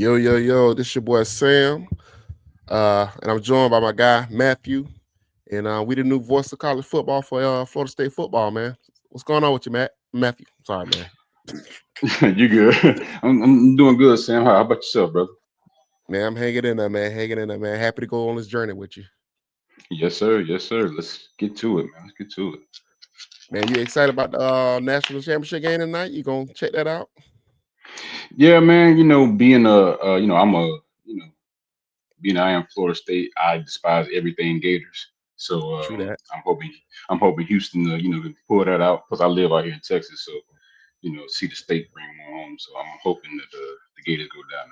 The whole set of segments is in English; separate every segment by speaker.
Speaker 1: Yo, yo, yo, this your boy Sam. And I'm joined by my guy Matthew. And we the new voice of college football for Florida State football, man. What's going on with you, Matthew? Sorry, man.
Speaker 2: You good? I'm doing good, Sam. How about yourself, brother?
Speaker 1: Man, I'm hanging in there, man. Hanging in there, man. Happy to go on this journey with you.
Speaker 2: Yes, sir. Yes, sir. Let's get to it, man. Let's get to it.
Speaker 1: Man, you excited about the national championship game tonight? You gonna check that out?
Speaker 2: Yeah, man. Being I'm a, you know, being I am Florida State, I despise everything Gators. So
Speaker 1: True that.
Speaker 2: I'm hoping Houston, can pull that out because I live out here in Texas. So see the state bring more home. So I'm hoping that the Gators go down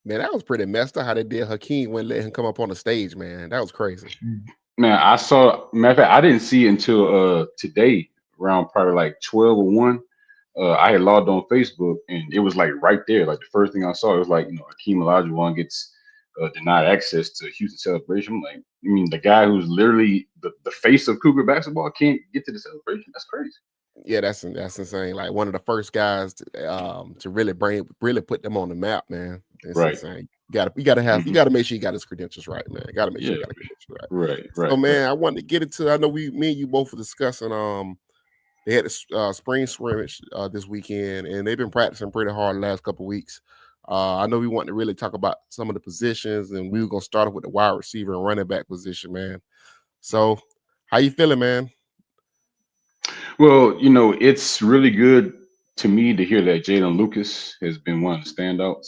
Speaker 1: Man, that was pretty messed up how they did Hakeem when let him come up on the stage, man. That was crazy.
Speaker 2: tonight. Man, I saw. Matter of fact, I didn't see it until today, around probably like 12 or 1. I had logged on Facebook and it was like right there. Like the first thing I saw, it was like, Hakeem Olajuwon gets denied access to Houston celebration. I'm like, you mean the guy who's literally the face of Cougar basketball can't get to the celebration? That's crazy.
Speaker 1: Yeah, that's insane. Like one of the first guys to really put them on the map, man. It's
Speaker 2: Right.
Speaker 1: insane. You
Speaker 2: Hmm.
Speaker 1: gotta make sure you got his credentials right, man. Gotta make sure you
Speaker 2: Yeah.
Speaker 1: got the credentials right.
Speaker 2: Right.
Speaker 1: So
Speaker 2: Right. Right.
Speaker 1: man, I wanted to get into I know me and you both were discussing they had this spring scrimmage this weekend and they've been practicing pretty hard the last couple weeks. I know we want to really talk about some of the positions and we were gonna start off with the wide receiver and running back position, man. So how you feeling, man?
Speaker 2: Well, it's really good to me to hear that Jalen Lucas has been one of the standouts,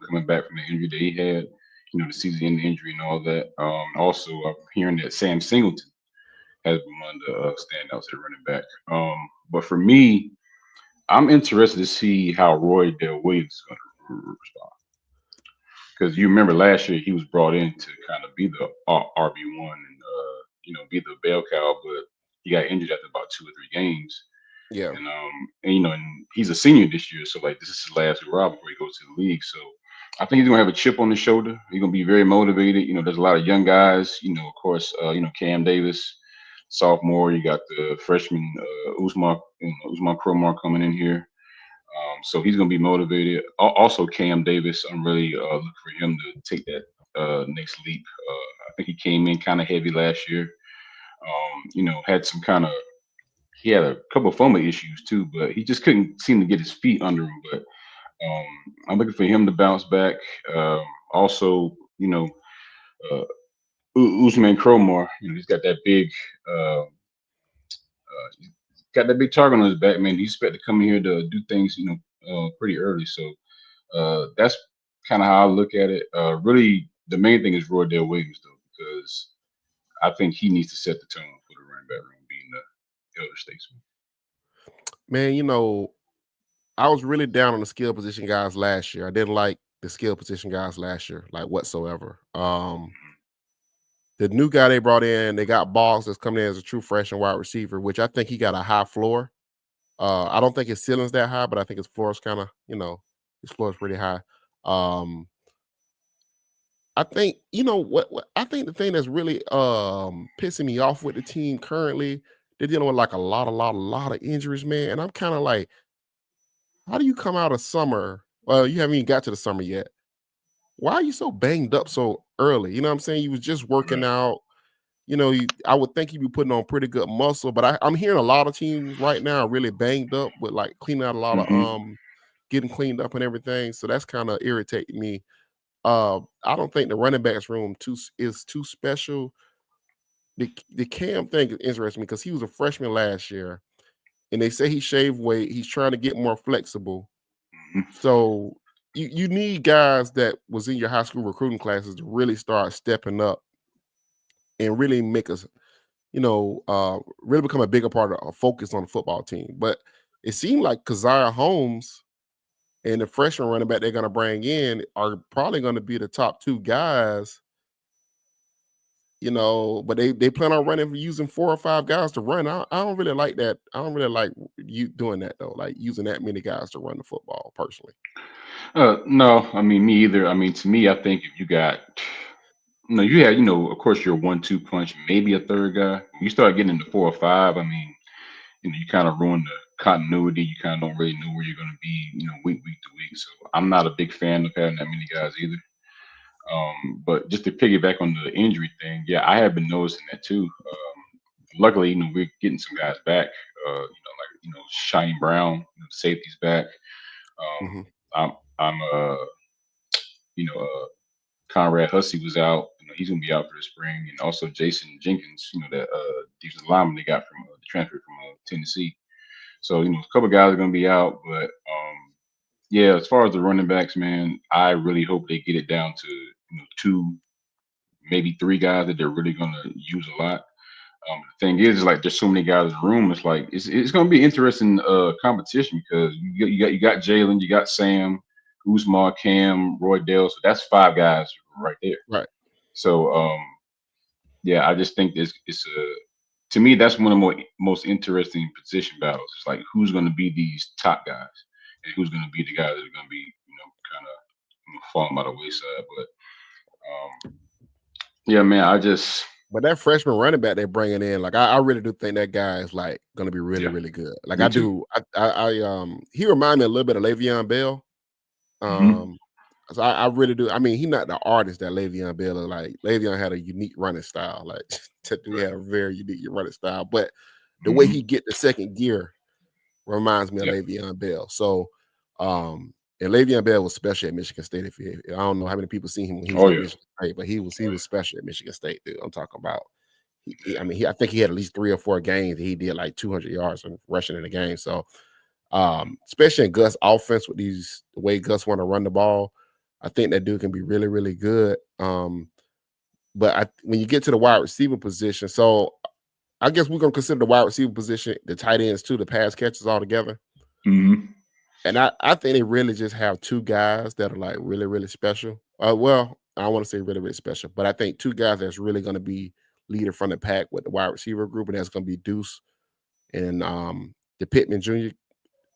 Speaker 2: coming back from the injury that he had, the season ending injury and all that. Also, I'm hearing that Sam Singleton has been one of the standouts at running back. But for me, I'm interested to see how Roy Dale Williams is going to respond. Because you remember last year he was brought in to kind of be the RB1 and, be the bell cow, but he got injured after about 2 or 3 games.
Speaker 1: Yeah.
Speaker 2: And he's a senior this year, so like this is his last hurrah before he goes to the league. So I think he's gonna have a chip on his shoulder. He's gonna be very motivated. There's a lot of young guys. Of course, Cam Davis, sophomore. You got the freshman Usman Cromar coming in here. So he's gonna be motivated. Also, Cam Davis. I'm really looking for him to take that next leap. I think he came in kind of heavy last year. Had some kind of he had a couple of fumble issues too, but he just couldn't seem to get his feet under him. But um, I'm looking for him to bounce back. Also, uh, Usman Cromar, he's got that big, he's got that big target on his back, man. He's expected to come in here to do things, pretty early. So that's kind of how I look at it. Really, the main thing is Roy Dale Williams, though, because I think he needs to set the tone for the running back room, being the elder statesman.
Speaker 1: Man, I was really down on the skill position guys last year. I didn't like the skill position guys last year, like whatsoever. The new guy they brought in, they got Boggs that's coming in as a true freshman wide receiver, which I think he got a high floor. I don't think his ceiling's that high, but I think his floor is kind of, his floor is pretty high. Um, I think, what I think the thing that's really pissing me off with the team currently, they're dealing with like a lot of injuries, man. And I'm kind of like, how do you come out of summer? Well, you haven't even got to the summer yet. Why are you so banged up so early? You know what I'm saying? You was just working
Speaker 2: Right.
Speaker 1: out. I would think you'd be putting on pretty good muscle, but I'm hearing a lot of teams right now are really banged up with like cleaning out a lot of
Speaker 2: Hmm.
Speaker 1: getting cleaned up and everything. So that's kind of irritating me. I don't think the running backs room is too special. The Cam thing interests me because he was a freshman last year, and they say he shaved weight. He's trying to get more flexible.
Speaker 2: Hmm.
Speaker 1: So you need guys that was in your high school recruiting classes to really start stepping up and really make us, really become a bigger part of a focus on the football team. But it seemed like Keziah Holmes and the freshman running back they're going to bring in are probably going to be the top two guys. But they plan on running using 4 or 5 guys to run. I don't really like that. I don't really like you doing that though, like using that many guys to run the football personally.
Speaker 2: No, I mean me either. I mean to me, I think if you got no, you had of course your 1-2 punch, maybe a third guy. When you start getting into 4 or 5, I mean you kind of ruin the continuity. You kind of don't really know where you're going to be, week to week. So I'm not a big fan of having that many guys either. But just to piggyback on the injury thing, yeah, I have been noticing that too. Luckily, we're getting some guys back. Like Shane Brown, safety's back.
Speaker 1: Hmm.
Speaker 2: I'm Conrad Hussey was out. He's gonna be out for the spring, and also Jason Jenkins, that defensive lineman they got from the transfer from Tennessee. So a couple guys are gonna be out, but yeah, as far as the running backs, man, I really hope they get it down to two, maybe three guys that they're really gonna use a lot. The thing is, like, there's so many guys in the room. It's like it's gonna be interesting competition because you got Jalen, you got Sam, Uzma, Cam, Roy Dale. So that's five guys right there.
Speaker 1: Right.
Speaker 2: So yeah, I just think it's a to me that's one of the most interesting position battles. It's like who's going to be these top guys and who's going to be the guys that are going to be kind of falling by the wayside. But yeah, man, I just
Speaker 1: But that freshman running back they're bringing in, like I really do think that guy is like going to be really,
Speaker 2: yeah,
Speaker 1: really good. Like
Speaker 2: me
Speaker 1: I
Speaker 2: too.
Speaker 1: do, he remind me a little bit of Le'Veon Bell.
Speaker 2: Hmm.
Speaker 1: Um, so I really do. I mean, he's not the artist that Le'Veon Bell is. Like Le'Veon had a unique running style. Like he
Speaker 2: Right.
Speaker 1: had a very unique running style. But the way
Speaker 2: Hmm.
Speaker 1: he get the second gear reminds me of
Speaker 2: Yeah.
Speaker 1: Le'Veon Bell. So, and Le'Veon Bell was special at Michigan State. I don't know how many people seen him when he was
Speaker 2: Oh
Speaker 1: at
Speaker 2: yeah.
Speaker 1: Michigan State, but he was
Speaker 2: Oh
Speaker 1: special at Michigan State, dude. I'm talking about.
Speaker 2: yeah.
Speaker 1: I mean, I think he had at least 3 or 4 games. He did like 200 yards and rushing in a game. So, especially in Gus' offense with the way Gus want to run the ball, I think that dude can be really, really good. But when you get to the wide receiver position, so I guess we're gonna consider the wide receiver position, the tight ends too, the pass catchers all together.
Speaker 2: Hmm.
Speaker 1: And I think they really just have two guys that are like really, really special. Well, I don't want to say really, really special, but I think two guys that's really going to be leading from the pack with the wide receiver group, and that's going to be Deuce and the Pittman Jr.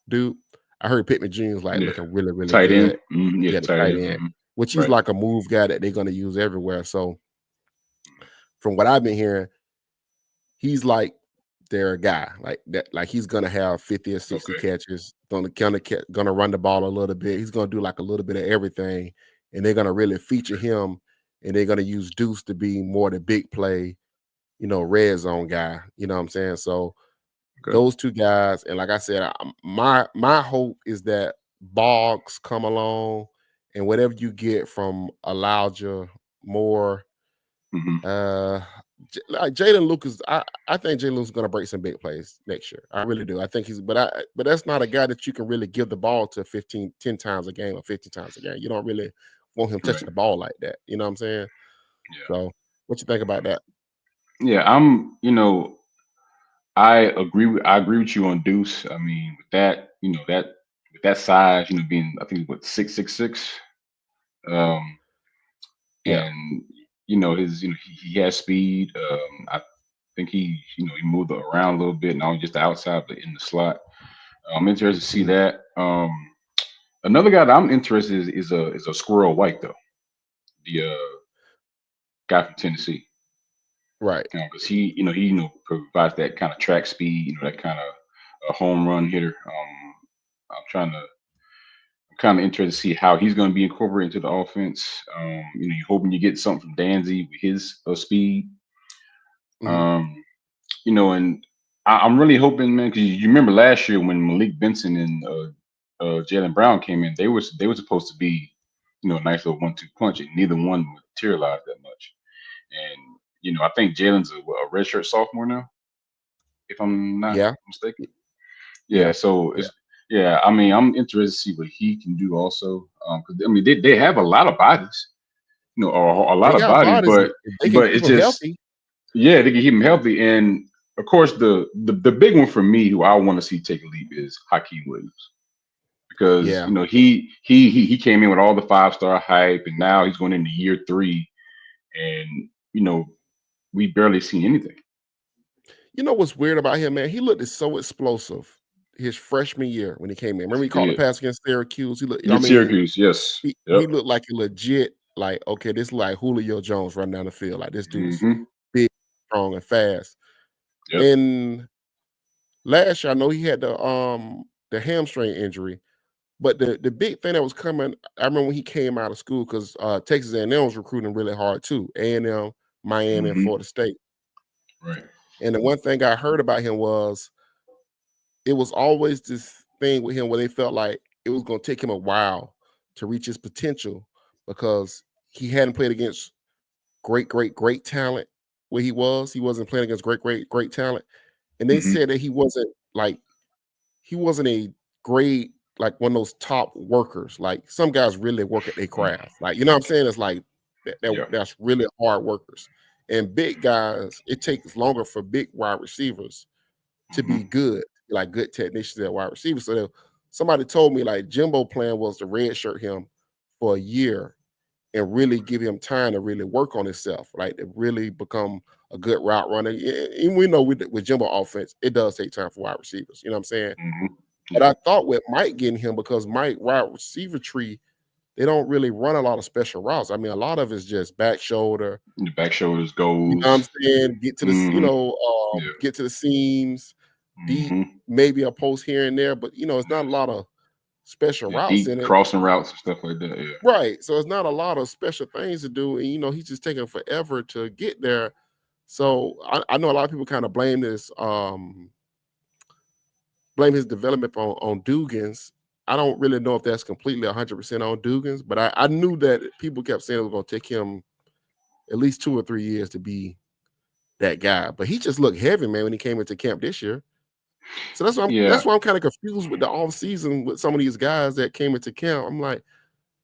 Speaker 1: dude. I heard Pittman Jr. is like
Speaker 2: Yeah.
Speaker 1: looking really, really
Speaker 2: Tight
Speaker 1: good.
Speaker 2: end. Hmm. Yeah,
Speaker 1: Yeah,
Speaker 2: the
Speaker 1: the
Speaker 2: tight
Speaker 1: tight
Speaker 2: end.
Speaker 1: end,
Speaker 2: Hmm.
Speaker 1: which he's
Speaker 2: Right.
Speaker 1: like a move guy that they're going to use everywhere. So from what I've been hearing, he's like their guy, like that. Like he's gonna have 50 or 60
Speaker 2: Okay.
Speaker 1: catches. Gonna run the ball a little bit. He's gonna do like a little bit of everything, and they're gonna really feature him. And they're gonna use Deuce to be more the big play, red zone guy. You know what I'm saying? So
Speaker 2: Okay.
Speaker 1: those two guys, and like I said, my hope is that Boggs come along, and whatever you get from Elijah Moore,
Speaker 2: Hmm.
Speaker 1: uh, like Jalen Lucas, I think Jalen Lucas is gonna break some big plays next year. I really do. I think but that's not a guy that you can really give the ball to 10 times a game or 15 times a game. You don't really want him touching
Speaker 2: Right.
Speaker 1: the ball like that. You know what I'm saying?
Speaker 2: Yeah.
Speaker 1: So what you think about that?
Speaker 2: Yeah. I agree with you on Deuce. I mean, with that, with that size, being I think what 6'6". Um,
Speaker 1: Yeah.
Speaker 2: and his he has speed. I think he moved around a little bit, not only just the outside but in the slot. I'm interested to see
Speaker 1: Mhm.
Speaker 2: that. Another guy that I'm interested is a Squirrel White though, the guy from Tennessee.
Speaker 1: Right.
Speaker 2: Because he provides that kind of track speed, that kind of a home run hitter. I'm trying to kind of interested to see how he's going to be incorporated into the offense. You're hoping you get something from Danzy with his speed.
Speaker 1: Mhm.
Speaker 2: Um, and I'm really hoping, man, because you remember last year when Malik Benson and Jalen Brown came in, they were supposed to be, a nice little 1-2 punch, and neither one materialized that much. And I think Jalen's a redshirt sophomore now, if I'm not
Speaker 1: Yeah.
Speaker 2: mistaken.
Speaker 1: Y-
Speaker 2: Yeah,
Speaker 1: Yeah.
Speaker 2: so
Speaker 1: Yeah.
Speaker 2: it's yeah. I mean, I'm interested to see what he can do also. Because I mean, they have a lot of bodies, or a
Speaker 1: They
Speaker 2: lot of
Speaker 1: got
Speaker 2: bodies,
Speaker 1: bodies
Speaker 2: but
Speaker 1: if they can keep
Speaker 2: it's
Speaker 1: them
Speaker 2: just
Speaker 1: healthy.
Speaker 2: yeah, they can keep him healthy. And of course, the big one for me, who I want to see take a leap, is Hakeem Williams, because
Speaker 1: Yeah.
Speaker 2: he came in with all the 5-star hype, and now he's going into year three, and we barely seen anything.
Speaker 1: You know what's weird about him, man? He looked so explosive his freshman year when he came in. Remember
Speaker 2: Yes,
Speaker 1: he
Speaker 2: he
Speaker 1: caught the
Speaker 2: did.
Speaker 1: pass against Syracuse? He looked, I
Speaker 2: Against
Speaker 1: mean,
Speaker 2: Syracuse, yes.
Speaker 1: he
Speaker 2: Yep.
Speaker 1: looked like a legit, like, okay, this is like Julio Jones running down the field. Like this dude's
Speaker 2: Hmm.
Speaker 1: big, strong, and fast.
Speaker 2: Yep.
Speaker 1: And last year I know he had the hamstring injury, but the big thing that was coming, I remember when he came out of school because Texas A&M was recruiting really hard too. A&M, Miami, and
Speaker 2: Hmm.
Speaker 1: Florida State.
Speaker 2: Right.
Speaker 1: And the one thing I heard about him was it was always this thing with him where they felt like it was going to take him a while to reach his potential because he hadn't played against great talent where he was. He wasn't playing against great talent. And they
Speaker 2: Hmm.
Speaker 1: said that he wasn't a great like one of those top workers. Like some guys really work at their craft. Like you know what I'm saying? It's like
Speaker 2: Yeah.
Speaker 1: that's really hard workers. And big guys, it takes longer for big wide receivers to
Speaker 2: Hmm.
Speaker 1: be good, like good technicians at wide receivers. So somebody told me like Jimbo plan was to redshirt him for a year and really give him time to really work on himself, like to really become a good route runner. And we know with Jimbo offense, it does take time for wide receivers. You know what I'm saying?
Speaker 2: Hmm.
Speaker 1: But
Speaker 2: Yeah.
Speaker 1: I thought with Mike getting him because Mike wide receiver tree, they don't really run a lot of special routes. I mean, a lot of it's just back shoulder.
Speaker 2: The back shoulders
Speaker 1: You know what I'm
Speaker 2: goes.
Speaker 1: saying? Get to the
Speaker 2: Hmm. Yeah.
Speaker 1: get to the seams, deep,
Speaker 2: Hmm.
Speaker 1: maybe a post here and there, but it's not a lot of special
Speaker 2: Yeah.
Speaker 1: routes in
Speaker 2: Deep
Speaker 1: it.
Speaker 2: crossing routes and stuff like that. Yeah.
Speaker 1: Right. So it's not a lot of special things to do. And he's just taking forever to get there. So I know a lot of people kind of blame his development on Dugans. I don't really know if that's completely 100% on Dugans, but I knew that people kept saying it was going to take him at least 2 or 3 years to be that guy. But he just looked heavy, man, when he came into camp this year. So
Speaker 2: Yeah.
Speaker 1: that's why I'm kind of confused with the off season with some of these guys that came into camp. I'm like,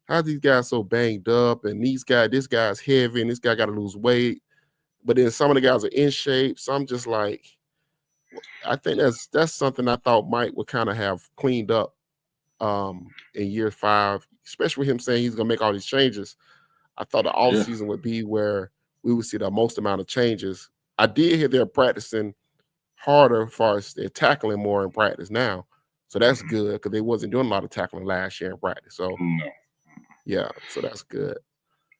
Speaker 1: how are these guys so banged up? And this guy's heavy, and this guy got to lose weight. But then some of the guys are in shape. So I'm just like, I think that's something I thought Mike would kind of have cleaned up in year 5, especially with him saying he's gonna make all these changes. I thought the off
Speaker 2: Yeah.
Speaker 1: season would be where we would see the most amount of changes. I did hear they're practicing harder as far as they're tackling more in practice now. So that's
Speaker 2: Hmm.
Speaker 1: good because they wasn't doing a lot of tackling last year in practice. So
Speaker 2: No.
Speaker 1: yeah, so that's good.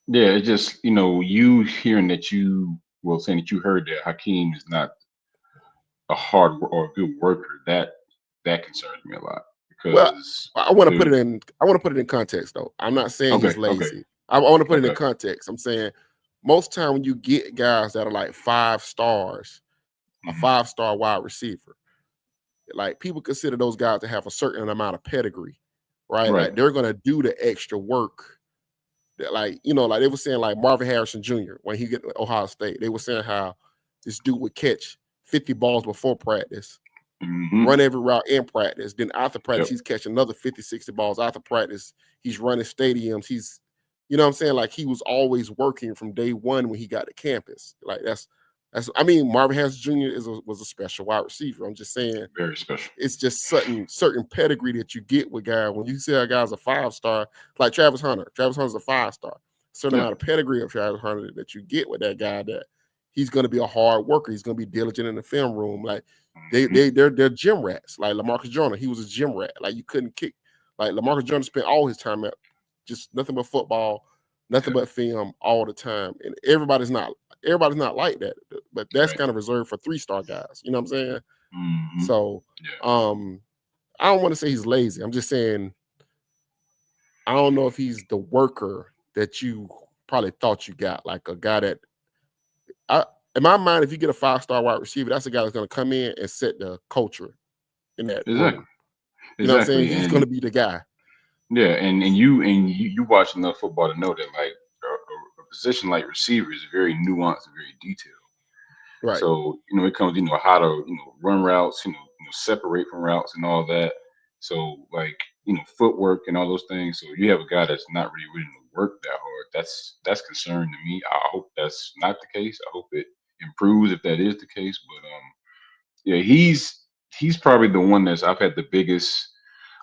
Speaker 2: Yeah. It's just you hearing that saying that you heard that Hakeem is not a or a good worker. That concerns me a lot
Speaker 1: Well,
Speaker 2: because
Speaker 1: I want to put
Speaker 2: the
Speaker 1: it in. I want to put it in context, though. I'm not saying
Speaker 2: okay,
Speaker 1: he's
Speaker 2: okay,
Speaker 1: lazy. I want to put it in
Speaker 2: okay.
Speaker 1: context. I'm saying most time when you get guys that are like 5 stars, a
Speaker 2: Hmm.
Speaker 1: 5-star wide receiver, like people consider those guys to have a certain amount of pedigree, right?
Speaker 2: Right.
Speaker 1: Like they're gonna do the extra work. That like they were saying like Marvin Harrison Jr. when he get to Ohio State, they were saying how this dude would catch 50 balls before practice,
Speaker 2: Hmm.
Speaker 1: run every route in practice. Then after practice,
Speaker 2: Yep.
Speaker 1: he's catching another 50, 60 balls. After practice, he's running stadiums. You know what I'm saying? Like he was always working from day one when he got to campus. Like that's I mean, Marvin Harris Jr. Was a special wide receiver. I'm just saying
Speaker 2: Very special.
Speaker 1: it's just certain pedigree that you get with guys. When you see a guy's a 5-star, like Travis Hunter. Travis Hunter's a 5-star. Certain
Speaker 2: Yeah.
Speaker 1: amount of pedigree of Travis Hunter that you get with that guy that he's gonna be a hard worker. He's gonna be diligent in the film room. Like
Speaker 2: Hmm.
Speaker 1: they're gym rats. Like Lamarcus Joyner, he was a gym rat. Like you couldn't kick. Like Lamarcus Joyner spent all his time at just nothing but football, nothing
Speaker 2: Yeah.
Speaker 1: but film all the time. And everybody's not like that. But that's
Speaker 2: Right.
Speaker 1: kind of reserved for 3-star guys. You know what I'm saying?
Speaker 2: Hmm.
Speaker 1: So
Speaker 2: Yeah.
Speaker 1: um I don't want to say he's lazy. I'm just saying I don't know if he's the worker that you probably thought you got, like a guy that I in my mind, if you get a 5-star wide receiver, that's a guy that's gonna come in and set the culture in that
Speaker 2: Exactly.
Speaker 1: room. You know what I'm saying?
Speaker 2: Exactly.
Speaker 1: He's gonna be the guy.
Speaker 2: Yeah, and you watch enough football to know that like a position like receiver is very nuanced and very detailed.
Speaker 1: Right,
Speaker 2: So it comes how to run routes, separate from routes and all that. So like footwork and all those things. So you have a guy that's not really willing to work that hard. That's concerning to me. I hope that's not the case. I hope it improves if that is the case. But yeah, he's probably the one that's I've had the biggest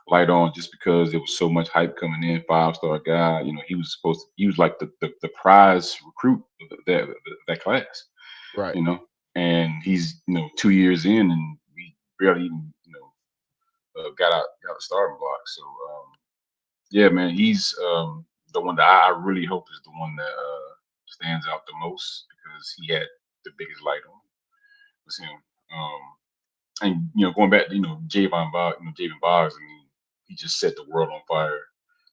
Speaker 2: light on just because there was so much hype coming in, 5-star guy. He was like the prize recruit of that class,
Speaker 1: right.
Speaker 2: you know. And he's 2 years in, and we barely even got a starting block. So yeah, man, he's the one that I really hope is the one that stands out the most because he had the biggest light on was him. Um, And going back to Javon Boggs, Javon Boggs. I mean, he just set the world on fire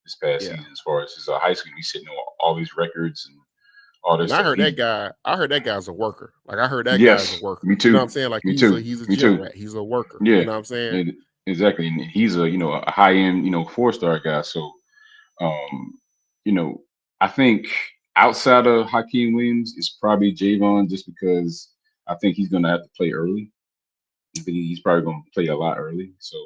Speaker 2: this past
Speaker 1: Yeah.
Speaker 2: season as far as his high school. He's setting all these records and all
Speaker 1: And
Speaker 2: this stuff.
Speaker 1: I heard that guy's a worker. Like I heard that guy's a
Speaker 2: Yes,
Speaker 1: worker.
Speaker 2: me
Speaker 1: You know
Speaker 2: too,
Speaker 1: what I'm saying? Like
Speaker 2: me too,
Speaker 1: he's a
Speaker 2: me
Speaker 1: gym
Speaker 2: too.
Speaker 1: rat. He's a worker. You
Speaker 2: Yeah,
Speaker 1: know what I'm saying?
Speaker 2: it, exactly. And he's a high end 4-star guy. So um, you know, I think outside of Hakeem Williams, it's probably Javon just because I think he's gonna have to play early. I think he's probably gonna play a lot early. So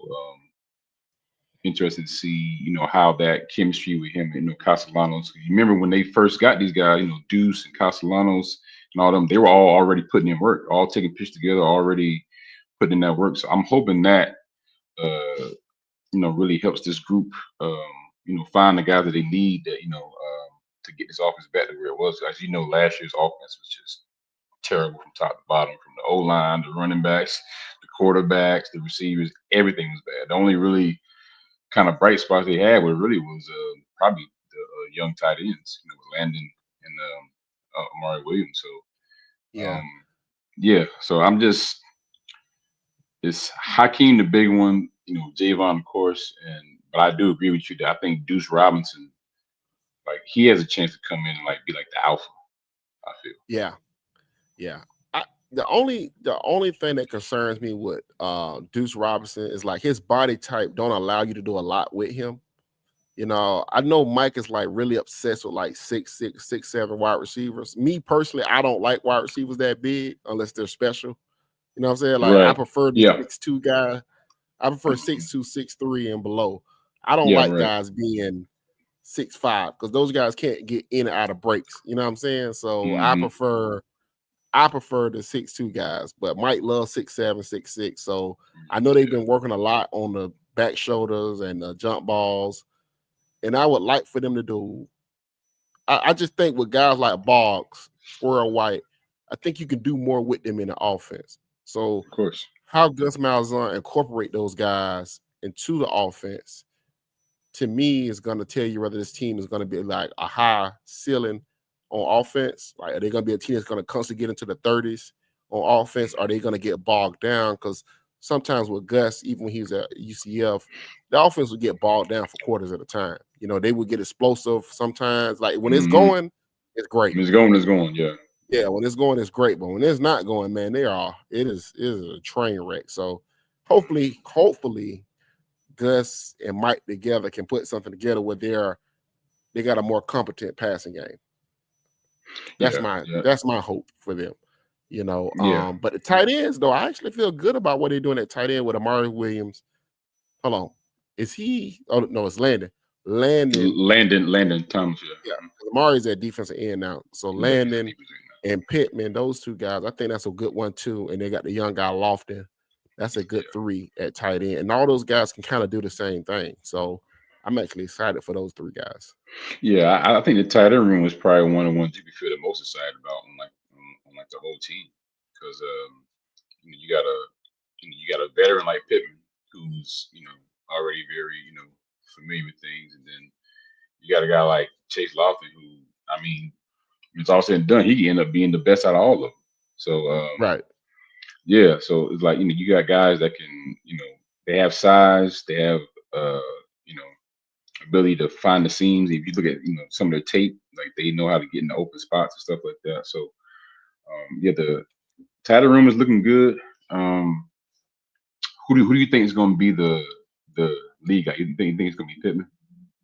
Speaker 2: interested to see, how that chemistry with him and Castellanos. You remember when they first got these guys, Deuce and Castellanos and all them, they were all already putting in work, all taking pitch together, already putting in that work. So I'm hoping that really helps this group, find the guys that they need that, to get this offense back to where it was. As last year's offense was just terrible from top to bottom, from the O line, the running backs, the quarterbacks, the receivers, everything was bad. The only really kind of bright spots they had was probably the young tight ends, with Landon and Amari Williams. So
Speaker 1: Yeah.
Speaker 2: um, yeah, so I'm just it's Hakeem the big one, Javon of course, but I do agree with you that I think Deuce Robinson, like he has a chance to come in and like be like the alpha. I feel.
Speaker 1: Yeah. Yeah. The only thing that concerns me with Deuce Robinson is like his body type don't allow you to do a lot with him. I know Mike is like really obsessed with like 6'6", 6'7" wide receivers. Me personally, I don't like wide receivers that big unless they're special. You know what I'm saying? Like I
Speaker 2: Right.
Speaker 1: prefer the
Speaker 2: Yeah.
Speaker 1: 6'2" guy. I prefer 6'2", 6'3" and below. I don't
Speaker 2: Yeah.
Speaker 1: like
Speaker 2: Right.
Speaker 1: guys being 6'5" because those guys can't get in and out of breaks. You know what I'm saying? So
Speaker 2: Hmm.
Speaker 1: I prefer the 6'2" guys, but Mike loves 6'7", 6'6". So I know they've
Speaker 2: Yeah.
Speaker 1: been working a lot on the back shoulders and the jump balls. And I would like for them to do. I just think with guys like Boggs, Squirrel White, I think you can do more with them in the offense. So
Speaker 2: Of course.
Speaker 1: how Gus Malzahn incorporate those guys into the offense to me is going to tell you whether this team is going to be like a high ceiling on offense. Like, are they going to be a team that's going to constantly get into the 30s on offense? Are they going to get bogged down? Because sometimes with Gus, even when he was at UCF, the offense would get bogged down for quarters at a time. They would get explosive sometimes. Like when it's
Speaker 2: Hmm.
Speaker 1: going, it's great.
Speaker 2: It's going. It's going. Yeah.
Speaker 1: Yeah, when it's going, it's great. But when it's not going, man, it is a train wreck. So hopefully Gus and Mike together can put something together where they got a more competent passing game. That's
Speaker 2: Yeah.
Speaker 1: my
Speaker 2: Yeah.
Speaker 1: that's my hope for them.
Speaker 2: Yeah.
Speaker 1: But the tight ends though, I actually feel good about what they're doing at tight end with Amari Williams. Hold on, is he? Oh no, it's Landon. Landon,
Speaker 2: Landon Thomas. Yeah.
Speaker 1: yeah, 'cause Amari's at defensive end now. So
Speaker 2: Yeah. He's a
Speaker 1: Landon
Speaker 2: defensive end
Speaker 1: and Pittman, those two guys, I think that's a good one too. And they got the young guy Lofton. That's a good
Speaker 2: now.
Speaker 1: three at tight end, and all those guys can kind of do the same thing. So I'm actually excited for those three guys.
Speaker 2: Yeah. I think the tight end room was probably one of the ones you could feel the most excited about on like the whole team because you got a veteran like Pittman who's already very familiar with things, and then you got a guy like Chase Lofton who I mean it's all said and done he can end up being the best out of all of them. So
Speaker 1: Right.
Speaker 2: yeah, so it's like you got guys that can they have size, they have uh you know ability to find the seams. If you look at some of their tape, like they know how to get in the open spots and stuff like that. So yeah, the title room is looking good. Um, who do you think is going to be the lead guy? You think it's going to be Pittman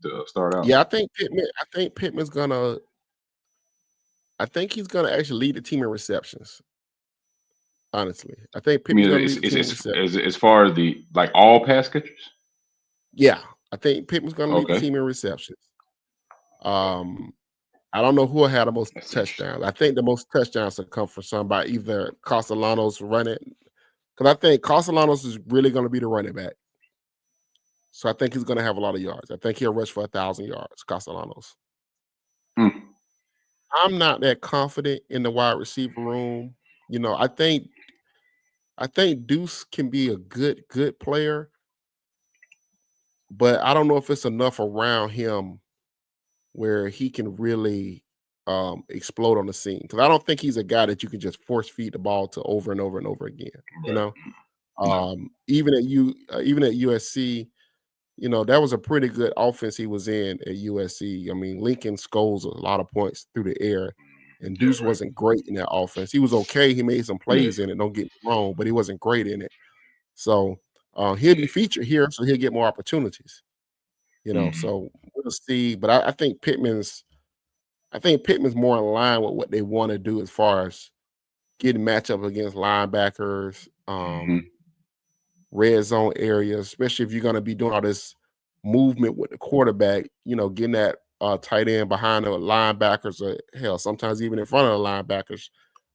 Speaker 2: to start out?
Speaker 1: Yeah, I think he's gonna actually lead the team in receptions. Honestly, I think
Speaker 2: I
Speaker 1: Pittman's
Speaker 2: mean,
Speaker 1: gonna lead the team in
Speaker 2: it's
Speaker 1: receptions.
Speaker 2: as far as the like all pass catchers.
Speaker 1: Yeah, I think Pittman's gonna lead the
Speaker 2: Okay,
Speaker 1: team in receptions.
Speaker 2: okay,
Speaker 1: Um, I don't know who had the most
Speaker 2: that's interesting.
Speaker 1: touchdowns. I think the most touchdowns will come from somebody either Castellanos running, because I think Castellanos is really gonna be the running back. So I think he's gonna have a lot of yards. I think he'll rush for 1,000 yards, Castellanos.
Speaker 2: Hmm.
Speaker 1: I'm not that confident in the wide receiver room. I think Deuce can be a good player, but I don't know if it's enough around him where he can really explode on the scene. Because I don't think he's a guy that you can just force feed the ball to over and over and over again. You
Speaker 2: Right.
Speaker 1: know,
Speaker 2: No.
Speaker 1: Even at USC, that was a pretty good offense he was in at USC. I mean, Lincoln scores a lot of points through the air, and
Speaker 2: Yeah,
Speaker 1: Deuce
Speaker 2: right.
Speaker 1: wasn't great in that offense. He was okay. He made some
Speaker 2: Yeah,
Speaker 1: plays in it. Don't get me wrong, but he wasn't great in it. So he'll be
Speaker 2: yeah.
Speaker 1: featured here, so he'll get more opportunities.
Speaker 2: Hmm.
Speaker 1: So we'll see. But I think Pittman's more in line with what they want to do as far as getting matchup against linebackers,
Speaker 2: Hmm.
Speaker 1: red zone areas, especially if you're going to be doing all this movement with the quarterback, getting that tight end behind the linebackers, or hell, sometimes even in front of the linebackers.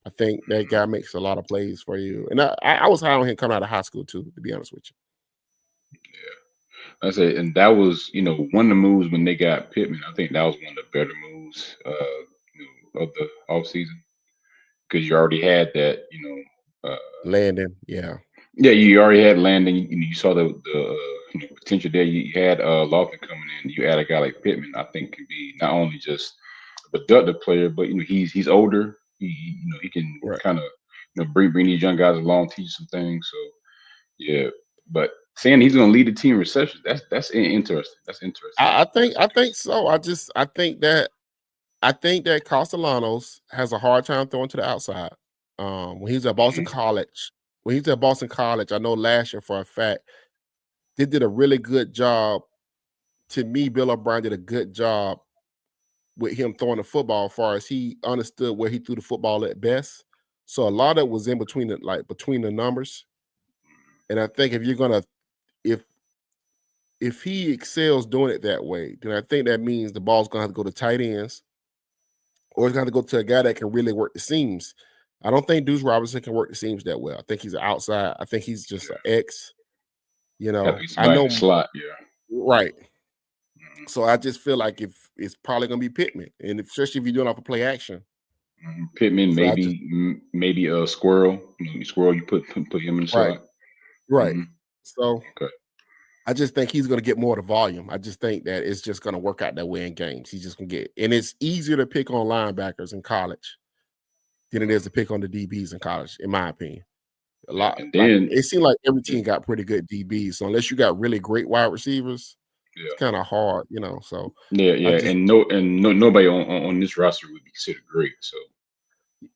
Speaker 1: I think that guy makes a lot of plays for you. And I was high on him coming out of high school too, to be honest with you.
Speaker 2: I say, and that was, one of the moves when they got Pittman. I think that was one of the better moves, of the offseason because you already had that,
Speaker 1: Landon, yeah,
Speaker 2: yeah, you already had Landon. You saw the potential there. You had Lofton coming in. You add a guy like Pittman. I think can be not only just a productive player, but he's older. He can
Speaker 1: right.
Speaker 2: kind of bring these young guys along, teach some things. So yeah, but saying he's going to lead the team in reception, interesting. That's interesting.
Speaker 1: I think so. I think that Castellanos has a hard time throwing to the outside. When he's at Boston
Speaker 2: Hmm.
Speaker 1: College, I know last year for a fact they did a really good job. To me, Bill O'Brien did a good job with him throwing the football, as far as he understood where he threw the football at best. So a lot of it was in between between the numbers. And I think if if he excels doing it that way, then I think that means the ball's gonna have to go to tight ends, or it's gonna have to go to a guy that can really work the seams. I don't think Deuce Robinson can work the seams that well. I think he's an outside. I think he's just an
Speaker 2: Yeah,
Speaker 1: X.
Speaker 2: have to be
Speaker 1: I
Speaker 2: somebody in the
Speaker 1: know,
Speaker 2: slot. Yeah.
Speaker 1: right.
Speaker 2: Hmm.
Speaker 1: So I just feel like if it's probably gonna be Pittman, and especially if you're doing off a play action.
Speaker 2: Hmm. Pittman,
Speaker 1: So I just
Speaker 2: maybe a Squirrel. Squirrel. You put him in the
Speaker 1: right,
Speaker 2: slot.
Speaker 1: right.
Speaker 2: Hmm.
Speaker 1: So
Speaker 2: Okay.
Speaker 1: I just think he's gonna get more of the volume. I just think that it's just gonna work out that way in games. He's just gonna get, and it's easier to pick on linebackers in college than it is to pick on the DBs in college, in my opinion. A
Speaker 2: Yeah,
Speaker 1: lot
Speaker 2: and
Speaker 1: like
Speaker 2: then
Speaker 1: it seemed like every
Speaker 2: yeah,
Speaker 1: team got pretty good DBs. So unless you got really great wide receivers, it's
Speaker 2: yeah,
Speaker 1: kind of hard. So
Speaker 2: yeah,
Speaker 1: I
Speaker 2: yeah,
Speaker 1: just
Speaker 2: and nobody on this roster would be considered great. So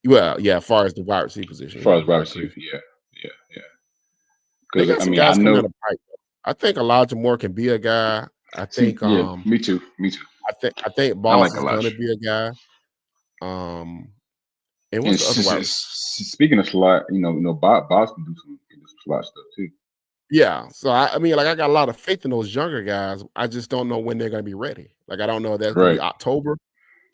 Speaker 1: well, yeah, as far as the wide receiver
Speaker 2: as
Speaker 1: position,
Speaker 2: far
Speaker 1: yeah,
Speaker 2: as wide
Speaker 1: I
Speaker 2: receiver,
Speaker 1: agree.
Speaker 2: yeah, yeah, yeah.
Speaker 1: They
Speaker 2: Because
Speaker 1: got
Speaker 2: I
Speaker 1: some
Speaker 2: mean, I
Speaker 1: guys coming down
Speaker 2: know.
Speaker 1: the pipe. Though. I think Elijah Moore can be a guy. I
Speaker 2: See,
Speaker 1: think
Speaker 2: yeah,
Speaker 1: um
Speaker 2: me too, me too.
Speaker 1: I think
Speaker 2: I
Speaker 1: Boss
Speaker 2: like
Speaker 1: is gonna
Speaker 2: Elijah.
Speaker 1: be a guy. Um and
Speaker 2: And
Speaker 1: what's the other wide receiver?
Speaker 2: speaking of slot, Bob can do some slot stuff too.
Speaker 1: Yeah. So I mean, like I got a lot of faith in those younger guys. I just don't know when they're gonna be ready. Like I don't know if that's gonna be
Speaker 2: Right.
Speaker 1: October.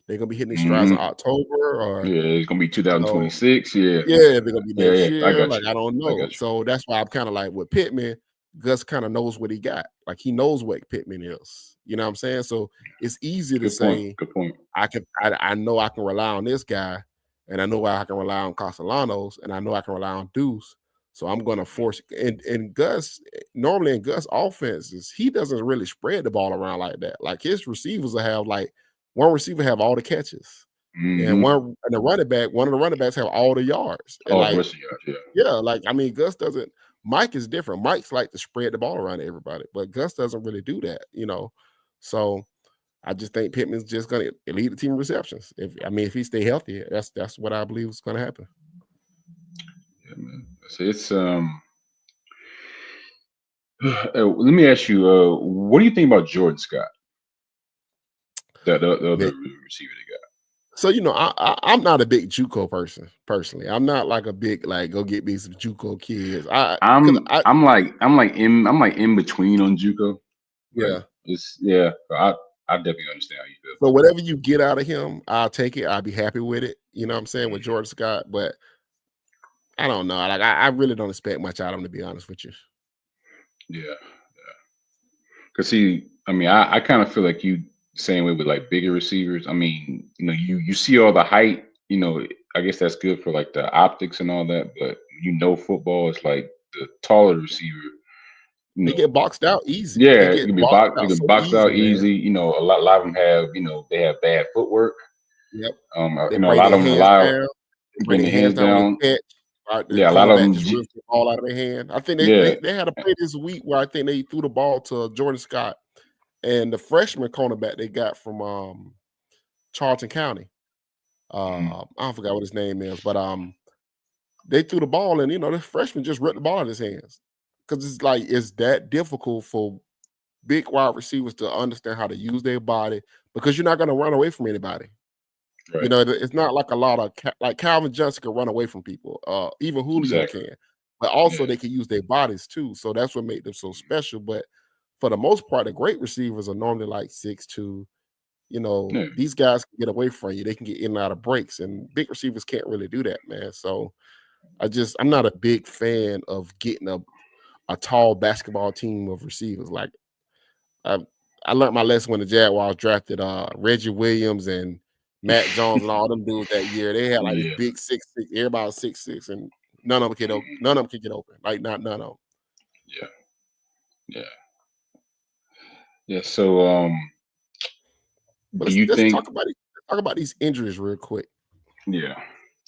Speaker 1: They're gonna be hitting these strides in
Speaker 2: Hmm.
Speaker 1: October, or
Speaker 2: Yeah, it's gonna be
Speaker 1: you know,
Speaker 2: 2026. Yeah,
Speaker 1: yeah, they're gonna be
Speaker 2: yeah,
Speaker 1: next
Speaker 2: yeah. I
Speaker 1: year.
Speaker 2: got
Speaker 1: Like
Speaker 2: you.
Speaker 1: I don't
Speaker 2: I
Speaker 1: know.
Speaker 2: got you.
Speaker 1: So that's why I'm kind of like with Pittman. Gus kind of knows what he got. Like he knows what Pittman is. You know what I'm saying? So it's easy to
Speaker 2: Good point.
Speaker 1: say
Speaker 2: Good point.
Speaker 1: I know I can rely on this guy, and I know I can rely on Castellanos, and I know I can rely on Deuce. So I'm gonna force and Gus normally in Gus offenses, he doesn't really spread the ball around like that. Like his receivers will have like one receiver have all the catches. And
Speaker 2: Hmm.
Speaker 1: one of the running backs have all the yards. And
Speaker 2: All the
Speaker 1: like,
Speaker 2: rest of y'all. Yeah.
Speaker 1: yeah, like I mean, Gus doesn't. Mike is different. Mike's like to spread the ball around to everybody, but Gus doesn't really do that. So I just think Pittman's just gonna lead the team in receptions. If he stay healthy, that's what I believe is gonna happen.
Speaker 2: Yeah, man. So let me ask you, what do you think about Jordan Scott, the other
Speaker 1: Man,
Speaker 2: receiver they got?
Speaker 1: so I'm not a big JUCO person personally. I'm not like a big like go get me some JUCO kids. I because I
Speaker 2: I'm like in between on JUCO. Like
Speaker 1: yeah.
Speaker 2: it's yeah. I definitely understand how you feel
Speaker 1: So
Speaker 2: about
Speaker 1: whatever you get out of him, I'll take it. I'll be happy with it. You know what I'm saying
Speaker 2: that.
Speaker 1: with
Speaker 2: Hmm.
Speaker 1: George Scott, but I don't know. Like I really don't expect much out of him to be honest with you.
Speaker 2: Yeah. Cause see, I mean, I kind of feel like you same way with like bigger receivers. I mean, you see all the height. I guess that's good for like the optics and all that. But football is like the taller receiver. You
Speaker 1: They
Speaker 2: know,
Speaker 1: get boxed out easy. They
Speaker 2: yeah, it
Speaker 1: get
Speaker 2: can be
Speaker 1: boxed
Speaker 2: box. They
Speaker 1: out
Speaker 2: can
Speaker 1: so
Speaker 2: box
Speaker 1: easy,
Speaker 2: out
Speaker 1: man.
Speaker 2: easy. A lot of them have they have bad footwork.
Speaker 1: Yep. They
Speaker 2: A
Speaker 1: bring
Speaker 2: lot
Speaker 1: their
Speaker 2: of them
Speaker 1: hands
Speaker 2: allow
Speaker 1: down. They bring
Speaker 2: bring
Speaker 1: their
Speaker 2: their
Speaker 1: hands
Speaker 2: hands
Speaker 1: down when
Speaker 2: down.
Speaker 1: they catch. right? The
Speaker 2: Yeah, a lot of
Speaker 1: cornerback
Speaker 2: them.
Speaker 1: just rips the ball out of their hand. I think
Speaker 2: Yeah.
Speaker 1: they had a play this week where I think they threw the ball to Jordan Scott and the freshman cornerback they got from Charlton County.
Speaker 2: Mhm.
Speaker 1: I forgot what his name is, but they threw the ball and the freshman just ripped the ball out of his hands. Because it's like it's that difficult for big wide receivers to understand how to use their body because you're not going to run away from anybody.
Speaker 2: Right.
Speaker 1: It's not like a lot of like Calvin Johnson can run away from people. Even Julio
Speaker 2: Exactly.
Speaker 1: can, but also
Speaker 2: Yeah.
Speaker 1: they can use their bodies too. So that's what made them so special. But for the most part, the great receivers are normally like 6'2".
Speaker 2: Yeah.
Speaker 1: These guys can get away from you. They can get in and out of breaks, and big receivers can't really do that, man. So I'm not a big fan of getting a tall basketball team of receivers. Like I I learned my lesson when the Jaguars drafted Reggie Williams and Matt Jones and all them dudes that year. They had like this
Speaker 2: Yeah.
Speaker 1: big 6'6", everybody was 6'6", and none of them could get open. Like not none of them.
Speaker 2: Yeah. Yeah. Yeah. So,
Speaker 1: But
Speaker 2: do you
Speaker 1: let's
Speaker 2: think?
Speaker 1: talk about it. Talk about these injuries real quick.
Speaker 2: Yeah.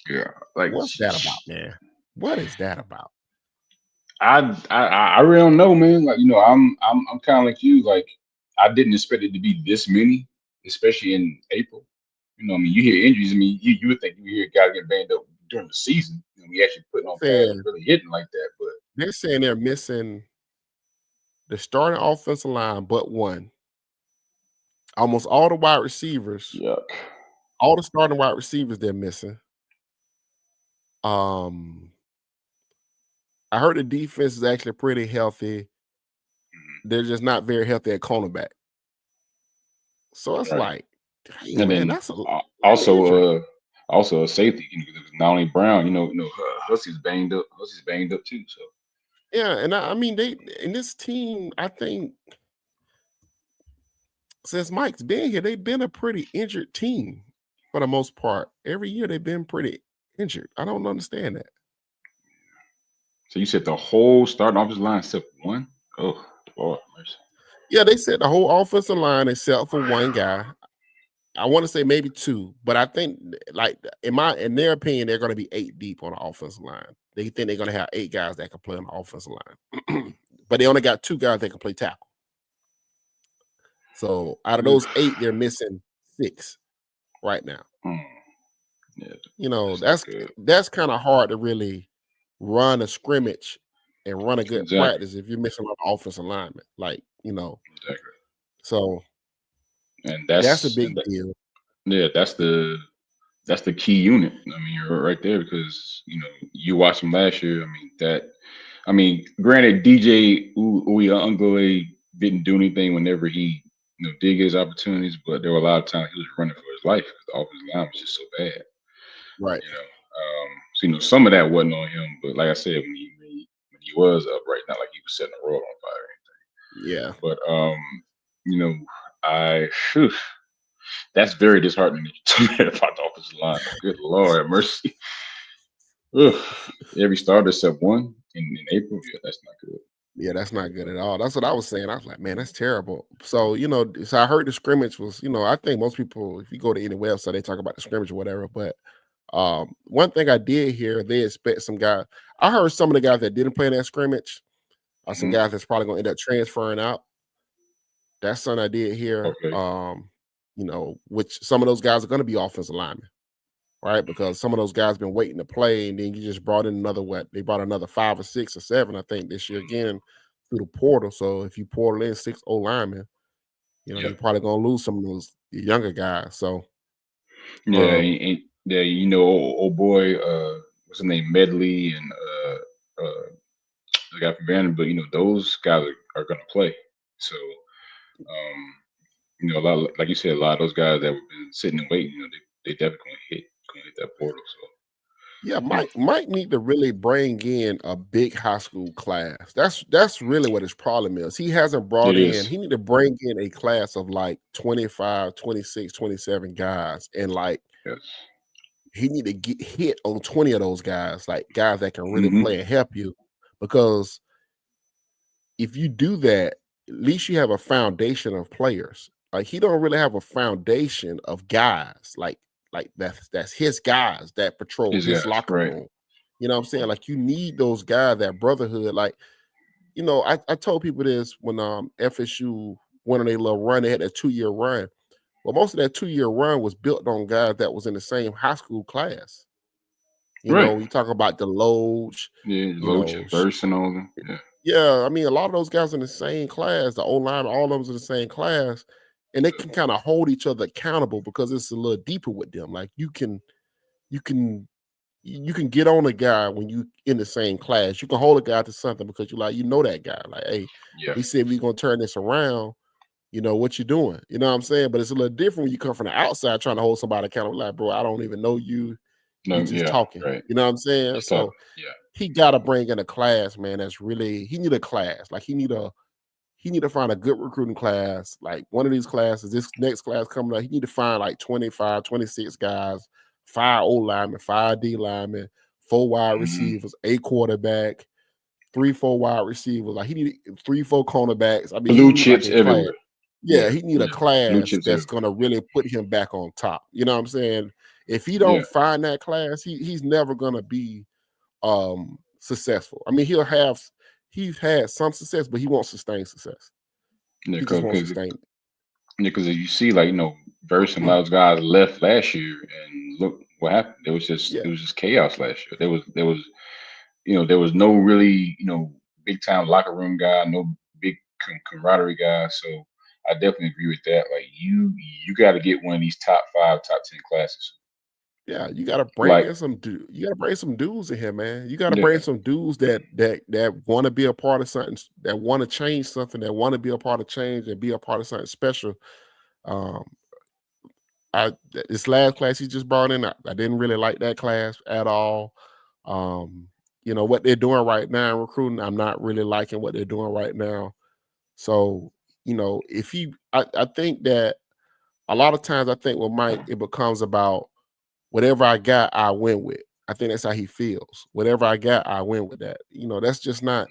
Speaker 2: Yeah. Like,
Speaker 1: What's that about, man? What is that about?
Speaker 2: I really don't know, man. Like, I'm kind of like you. Like, I didn't expect it to be this many, especially in April. I mean, you hear injuries. I mean, you would think you hear guys get banged up during the season. We actually putting on pads and
Speaker 1: Saying
Speaker 2: really hitting like that. But
Speaker 1: they're saying they're missing the starting offensive line, but one. Almost all the wide receivers,
Speaker 2: yuck.
Speaker 1: all the starting wide receivers, they're missing. Um, I heard the defense is actually pretty healthy.
Speaker 2: Mhm.
Speaker 1: They're just not very healthy at cornerback. So it's
Speaker 2: Right.
Speaker 1: like, dang
Speaker 2: And
Speaker 1: man,
Speaker 2: then
Speaker 1: that's a lot of injury.
Speaker 2: also a safety. Not only Brown. Hussey's banged up. Hussey's banged up too. So
Speaker 1: Yeah, and I mean they in this team, I think since Mike's been here, they've been a pretty injured team for the most part. Every year they've been pretty injured. I don't understand that.
Speaker 2: so you said the whole starting offensive line except one. Oh, Lord mercy.
Speaker 1: Yeah, they said the whole offensive line except for one guy. I want to say maybe two, but I think like in their opinion, they're going to be 8 deep on the offensive line. They think they're going to have 8 guys that can play on the offensive line, but they only got 2 guys that can play tackle. So out of those 8, they're missing 6 right now.
Speaker 2: Hmm. Yeah, that's not
Speaker 1: That's
Speaker 2: good.
Speaker 1: that's kind of hard to really run a scrimmage and run a good
Speaker 2: Exactly.
Speaker 1: practice if you're missing an offensive lineman.
Speaker 2: Exactly.
Speaker 1: So
Speaker 2: And
Speaker 1: that's a
Speaker 2: that's
Speaker 1: big
Speaker 2: and that,
Speaker 1: deal.
Speaker 2: yeah, that's the key unit. I mean, you're right there because you watched him last year. Granted, DJ Uyunglele didn't do anything whenever he did get his opportunities, but there were a lot of times he was running for his life because the offensive line was just so bad.
Speaker 1: Right.
Speaker 2: So some of that wasn't on him, but like I said, when he was upright, not like he was setting the world on fire.
Speaker 1: Yeah.
Speaker 2: But you know, I phew, that's very disheartening that you told me that about the offensive line. Good Lord, have mercy. Ugh. Every starter except one in April. Yeah, that's not good.
Speaker 1: Yeah,
Speaker 2: Not
Speaker 1: that's
Speaker 2: good
Speaker 1: not
Speaker 2: at
Speaker 1: good at
Speaker 2: all.
Speaker 1: all. That's what I was saying. I was like, man, that's terrible. So I heard the scrimmage was, I think most people, if you go to any website, they talk about the scrimmage or whatever. But one thing I did hear, they expect some guy. I heard some of the guys that didn't play in that scrimmage are some
Speaker 2: Mhm.
Speaker 1: guys that's probably gonna end up transferring out. That's something I did hear.
Speaker 2: Okay.
Speaker 1: Which some of those guys are gonna be offensive linemen, right? Because some of those guys been waiting to play, and then you just brought in another what? They brought another 5 or 6 or 7, I think, this year again through the portal. So if you portal in 6 O linemen, you're
Speaker 2: Yep.
Speaker 1: probably gonna lose some of those younger guys. So
Speaker 2: Yeah.
Speaker 1: um
Speaker 2: Yeah. Old boy. What's his name? Medley and the guy from Vanderbilt. Those guys are going to play. So a lot like you said, a lot of those guys that have been sitting and waiting. They definitely going to hit that portal. So
Speaker 1: yeah,
Speaker 2: you know,
Speaker 1: Mike need to really bring in a big high school class. That's really what his problem is. He hasn't
Speaker 2: it
Speaker 1: brought in,
Speaker 2: is.
Speaker 1: he need to bring in a class of like 25, 26, 27 guys. And like
Speaker 2: Yes.
Speaker 1: he need to get hit on 20 of those guys, like guys that can really
Speaker 2: Hmm.
Speaker 1: play and help you. Because if you do that, at least you have a foundation of players. Like he don't really have a foundation of guys like that's his guys that patrol
Speaker 2: His
Speaker 1: his
Speaker 2: guys.
Speaker 1: locker
Speaker 2: Right.
Speaker 1: room. You know what I'm saying? Like you need those guys, that brotherhood. Like, I told people this when FSU went on their little run, they had that 2-year run. Well, most of that 2-year run was built on guys that was in the same high school class.
Speaker 2: Right.
Speaker 1: You talk about the Deloge,
Speaker 2: Yeah,
Speaker 1: you
Speaker 2: Loach
Speaker 1: know,
Speaker 2: and Burst and all them. Yeah.
Speaker 1: yeah, I mean, a lot of those guys in the same class, the O line, all of them in the same class, and they can kind of hold each other accountable because it's a little deeper with them. Like you can you can get on a guy when you in the same class. You can hold a guy to something because that guy. Like, hey,
Speaker 2: Yeah.
Speaker 1: we said we're gonna turn this around. What you doing? You know what I'm saying? But it's a little different when you come from the outside trying to hold somebody accountable. Like, bro, I don't even know you.
Speaker 2: No,
Speaker 1: You just
Speaker 2: yeah,
Speaker 1: talking.
Speaker 2: right.
Speaker 1: You know what I'm saying?
Speaker 2: Just talk.
Speaker 1: So
Speaker 2: Yeah.
Speaker 1: he gotta bring in a class, man. That's really he need a class. Like he need to find a good recruiting class. Like one of these classes, this next class coming up, he need to find like 25, 26 guys, 5 O linemen, 5 D linemen, 4 wide
Speaker 2: Hmm.
Speaker 1: receivers, a quarterback, 3, 4 wide receivers. Like he need 3, 4 cornerbacks. I mean, he
Speaker 2: Blue
Speaker 1: need like
Speaker 2: chips
Speaker 1: a class.
Speaker 2: everywhere.
Speaker 1: Yeah,
Speaker 2: Yeah.
Speaker 1: he need a
Speaker 2: Yeah. Blue
Speaker 1: class
Speaker 2: chips
Speaker 1: that's
Speaker 2: everywhere.
Speaker 1: gonna really put him back on top. You know what I'm saying? If he
Speaker 2: Yeah.
Speaker 1: don't find that class, he's never gonna be successful. I mean, he's had some success, but he won't sustain success.
Speaker 2: Yeah.
Speaker 1: He just won't
Speaker 2: Because
Speaker 1: sustain
Speaker 2: because you see, like, Verse and a lot
Speaker 1: it.
Speaker 2: of guys left last year, and look what happened.
Speaker 1: Yeah,
Speaker 2: It was just chaos last year. There was no really big time locker room guy, no big camaraderie guy. So I definitely agree with that. Like you got to get one of these top five, top 10 classes.
Speaker 1: yeah. You gotta bring
Speaker 2: Like
Speaker 1: in some dude. You gotta bring some dudes in here, man. You gotta bring
Speaker 2: yeah,
Speaker 1: some dudes that want to be a part of something, that want to change something, that want to be a part of change and be a part of something special. Um, this last class he just brought in, I didn't really like that class at all. Um, what they're doing right now in recruiting, I'm not really liking what they're doing right now. So, if I think that a lot of times I think with Mike, it becomes about whatever I got, I win with. I think that's how he feels. Whatever I got, I win with that. That's just not.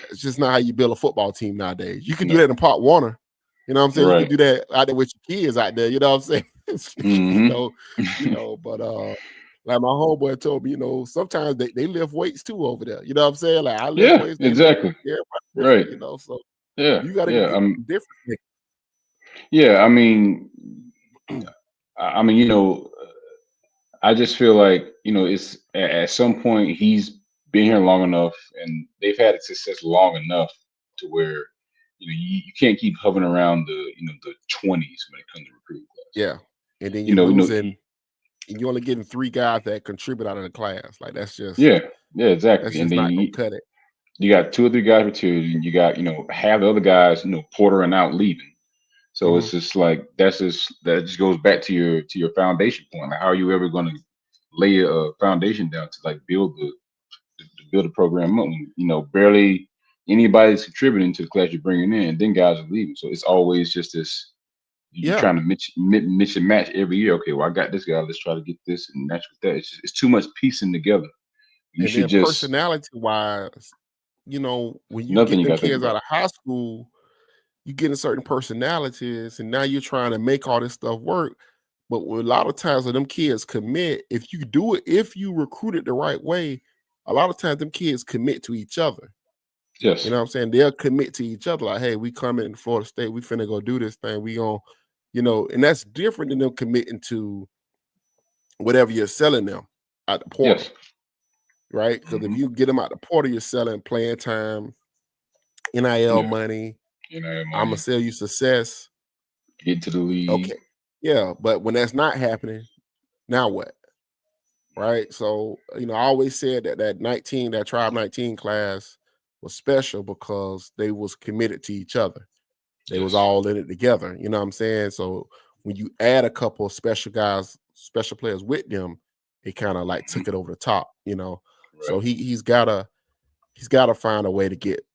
Speaker 1: It's just not how you build a football team nowadays. You can do
Speaker 2: no,
Speaker 1: that in Pop Warner. You know what I'm saying? You can
Speaker 2: right.
Speaker 1: do that out there with your kids out there. You know what I'm saying? you
Speaker 2: Hmm.
Speaker 1: know, But like my homeboy told me, sometimes they lift weights too over there. You know what I'm saying? Like I lift
Speaker 2: Yeah,
Speaker 1: weights, they lift
Speaker 2: exactly.
Speaker 1: everybody different.
Speaker 2: Right.
Speaker 1: So
Speaker 2: Yeah,
Speaker 1: you got to
Speaker 2: yeah.
Speaker 1: get some different.
Speaker 2: Yeah. I mean, I just feel like it's at some point he's been here long enough, and they've had success long enough to where you can't keep hovering around the 20s when it comes to recruiting class.
Speaker 1: Yeah, and then
Speaker 2: You
Speaker 1: you're
Speaker 2: know, you know,
Speaker 1: losing, and you're only getting 3 guys that contribute out of the class. Like
Speaker 2: yeah, yeah,
Speaker 1: that's
Speaker 2: exactly. And
Speaker 1: just
Speaker 2: then
Speaker 1: not gonna cut it.
Speaker 2: you got two or three guys retired, and you got half the other guys portering out leaving. So
Speaker 1: Mhm.
Speaker 2: it's just like that just goes back to your foundation point. Like, how are you ever going to lay a foundation down to like to build a program up when barely anybody's contributing to the class you're bringing in, and then guys are leaving. So it's always just this you're
Speaker 1: Yeah,
Speaker 2: trying to mix and match every year. Okay, well I got this guy. Let's try to get this and match with that. It's too much piecing together. You
Speaker 1: and
Speaker 2: should
Speaker 1: then
Speaker 2: just
Speaker 1: personality-wise, when you
Speaker 2: nothing
Speaker 1: get
Speaker 2: you
Speaker 1: them
Speaker 2: got to think
Speaker 1: kids out
Speaker 2: about.
Speaker 1: of high school, you getting certain personalities, and now you're trying to make all this stuff work. But a lot of times when them kids commit, if you recruit it the right way, a lot of times them kids commit to each other. You
Speaker 2: Yes,
Speaker 1: know what I'm saying? They'll commit to each other. Like, hey, we coming to Florida State. We finna go do this thing. We going and that's different than them committing to whatever you're selling them at the portal,
Speaker 2: yes,
Speaker 1: right? Because if
Speaker 2: hmm,
Speaker 1: you get them out the portal, you're selling playing time, NIL
Speaker 2: yeah.
Speaker 1: money. I'm gonna
Speaker 2: Money,
Speaker 1: sell you success.
Speaker 2: get to the league.
Speaker 1: Okay, yeah, but when that's not happening, now what? Right? So I always said that Tribe 19 class was special because they was committed to each other. They was
Speaker 2: Yes,
Speaker 1: all in it together. You know what I'm saying? So when you add a couple of special guys, special players with them, it kind of like
Speaker 2: mhm,
Speaker 1: took it over the top. So
Speaker 2: right.
Speaker 1: he's gotta find a way to get.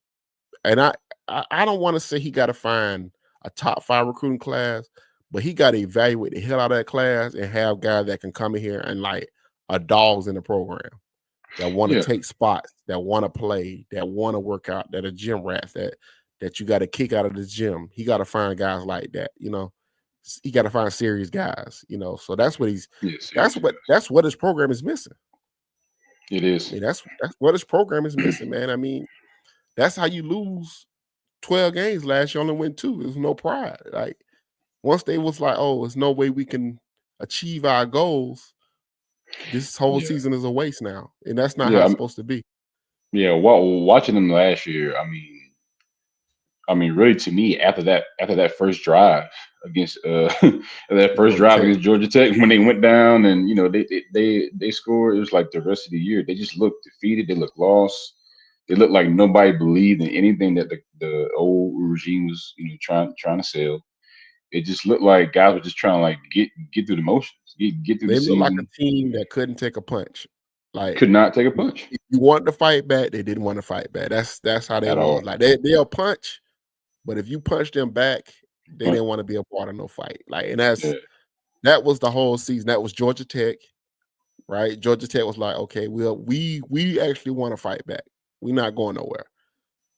Speaker 1: And I don't want to say he gotta find a top 5 recruiting class, but he gotta evaluate the hell out of that class and have guys that can come in here and like are dogs in the program that want to
Speaker 2: Yeah,
Speaker 1: take spots, that want to play, that want to work out, that are gym rats, that you got to kick out of the gym. He got to find guys like that. He got to find serious guys. So that's what
Speaker 2: yeah. Serious guys.
Speaker 1: that's what his program is missing.
Speaker 2: It
Speaker 1: I
Speaker 2: is.
Speaker 1: mean, that's what his program is missing, man. I mean, that's how you lose 12 games last year. Only win 2. There's no pride. Like once they was like, oh, there's no way we can achieve our goals. This whole
Speaker 2: Yeah.
Speaker 1: season is a waste now, and that's not how
Speaker 2: Yeah.
Speaker 1: it's supposed to be.
Speaker 2: Yeah. Watching them last year, I mean, really, to me, after that first drive against that first
Speaker 1: Georgia
Speaker 2: drive
Speaker 1: Tech,
Speaker 2: against Georgia Tech, when they went down and they scored, it was like the rest of the year they just looked defeated. They looked lost. They looked like nobody believed in anything that the old regime was trying to sell. It just looked like guys were just trying to like get through the motions, get through the
Speaker 1: they look like a
Speaker 2: season.
Speaker 1: team that couldn't take a punch. Like
Speaker 2: Could not take a punch
Speaker 1: if you wanted to fight back, they didn't want to fight back. That's how they
Speaker 2: at all.
Speaker 1: was. Like they'll punch, but if you punch them back, they didn't want to be a part of no fight. Like, and
Speaker 2: Yeah.
Speaker 1: that was the whole season. That was Georgia Tech, right? Georgia Tech was like, okay, we actually want to fight back. We're not going nowhere.